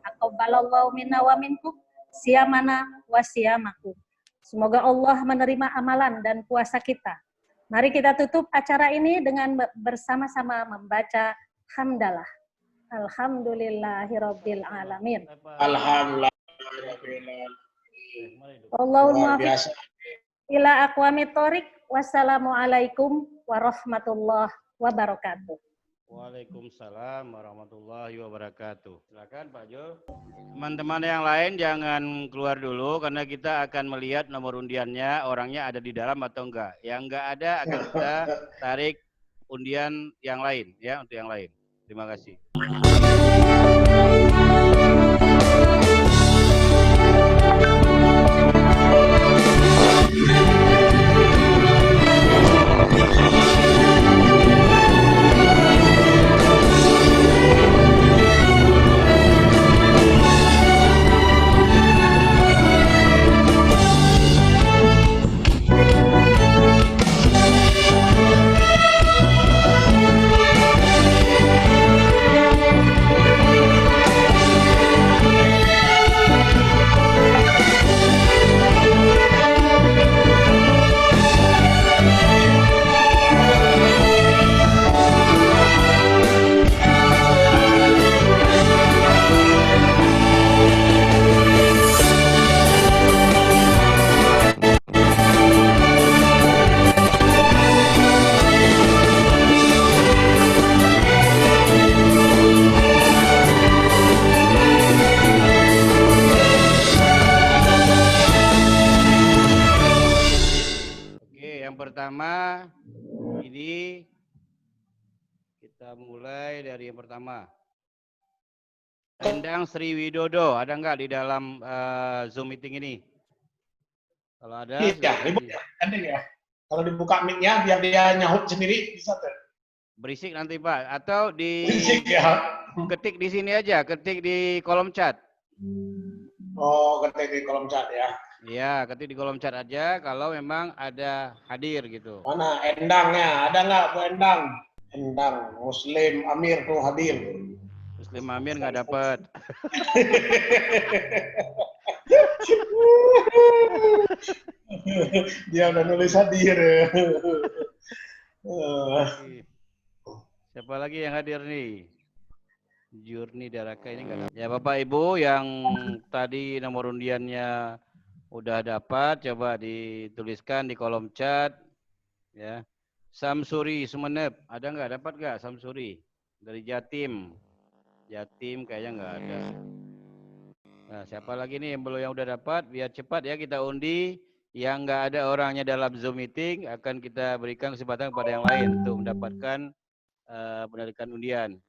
Aqabbalallahu minna wa minkum siyamana wa siyamakum. Semoga Allah menerima amalan dan puasa kita. Mari kita tutup acara ini dengan bersama-sama membaca hamdalah. Alhamdulillahirabbil alamin. Alhamdulillahirabbil alamin. Allahul muwaffiq ila aqwamit thoriq. Wassalamualaikum warahmatullahi wabarakatuh. Waalaikumsalam warahmatullahi wabarakatuh. Silakan Pak Jo. Teman-teman yang lain jangan keluar dulu karena kita akan melihat nomor undiannya, orangnya ada di dalam atau enggak. Yang enggak ada akan kita tarik undian yang lain ya, untuk yang lain. Terima kasih. Pertama, ini kita mulai dari yang pertama. Endang Sri Widodo, ada nggak di dalam Zoom meeting ini? Kalau ada, ya, ya. Kalau dibuka mic-nya biar dia nyahut sendiri bisa tuh. Berisik nanti Pak, atau berisik ya. Ketik di sini aja, ketik di kolom chat. Oh, ketik di kolom chat ya. Iya, ketik di kolom chat aja kalau memang ada hadir gitu. Mana Endangnya? Ada nggak Bu Endang? Endang, Muslim Amir tuh hadir. Muslim Amir nggak dapat. Dia udah nulis hadir. Siapa lagi yang hadir nih? Jurni Daraka ini nggak dapat. Ya Bapak Ibu yang tadi nomor undiannya udah dapat, coba dituliskan di kolom chat ya. Samsuri Sumeneb, ada nggak? Dapat nggak Samsuri? Dari Jatim. Jatim kayaknya nggak ada. Nah, siapa lagi nih yang udah dapat? Biar cepat ya kita undi. Yang nggak ada orangnya dalam Zoom meeting akan kita berikan kesempatan kepada yang lain untuk mendapatkan penarikan undian.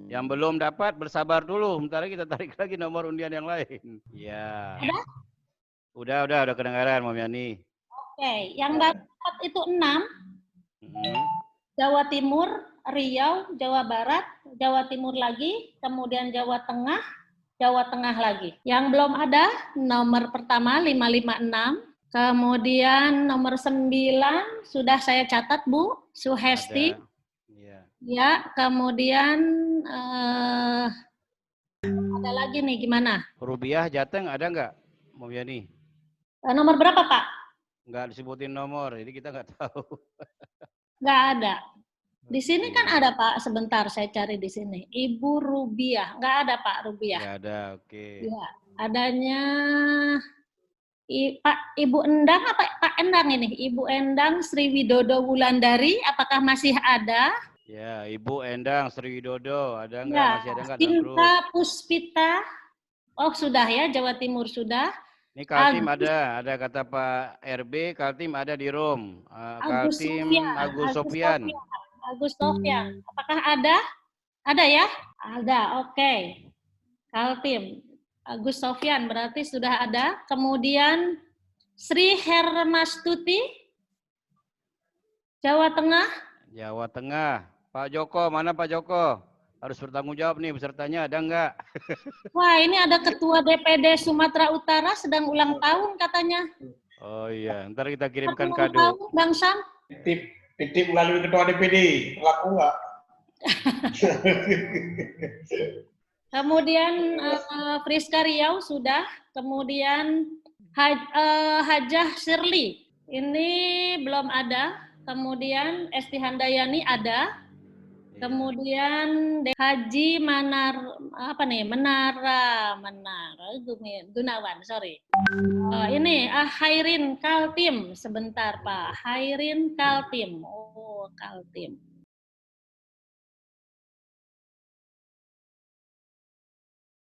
Yang belum dapat bersabar dulu, sementara kita tarik lagi nomor undian yang lain. Ya. Udah kedengaran Mom Yani. Oke, yang dapat itu 6. Jawa Timur, Riau, Jawa Barat, Jawa Timur lagi, kemudian Jawa Tengah lagi. Yang belum ada, nomor pertama 556, kemudian nomor 9 sudah saya catat Bu, Suhesti. Ya, kemudian ada lagi nih gimana? Rubiah Jateng ada nggak, Mom Yani? Nomor berapa Pak? Nggak disebutin nomor, jadi kita nggak tahu. Nggak ada. Di sini kan ada Pak, sebentar saya cari di sini. Ibu Rubiah, nggak ada Pak Rubiah. Nggak ada, oke. Ya, adanya Pak Ibu Endang apa Pak Endang ini? Ibu Endang Sri Widodo Wulandari, apakah masih ada? Ya, Ibu Endang Sri Widodo, ada nggak? Ya, Masih ada nggak? Cinta Puspita, oh sudah ya, Jawa Timur sudah. Ini Kaltim ada kata Pak RB, Kaltim ada di Rom. Kaltim Agus Sofian. Agus Sofian, apakah ada? Ada ya? Ada, oke. Kaltim, Agus Sofian berarti sudah ada. Kemudian Sri Hermastuti, Jawa Tengah. Jawa Tengah. Pak Joko, mana Pak Joko? Harus bertanggung jawab nih pesertanya, ada nggak? Wah, ini ada Ketua DPD Sumatera Utara sedang ulang tahun katanya. Oh iya, ntar kita kirimkan Ulang kado. tahun, Bang Sam. Titip melalui Ketua DPD, laku nggak? Kemudian Friska Riau sudah. Kemudian Hajah Shirley, ini belum ada. Kemudian Esti Handayani ada. Kemudian Haji Menara Gunawan, sorry. Ini Hairin Kaltim, sebentar Pak. Hairin Kaltim. Oh, Kaltim.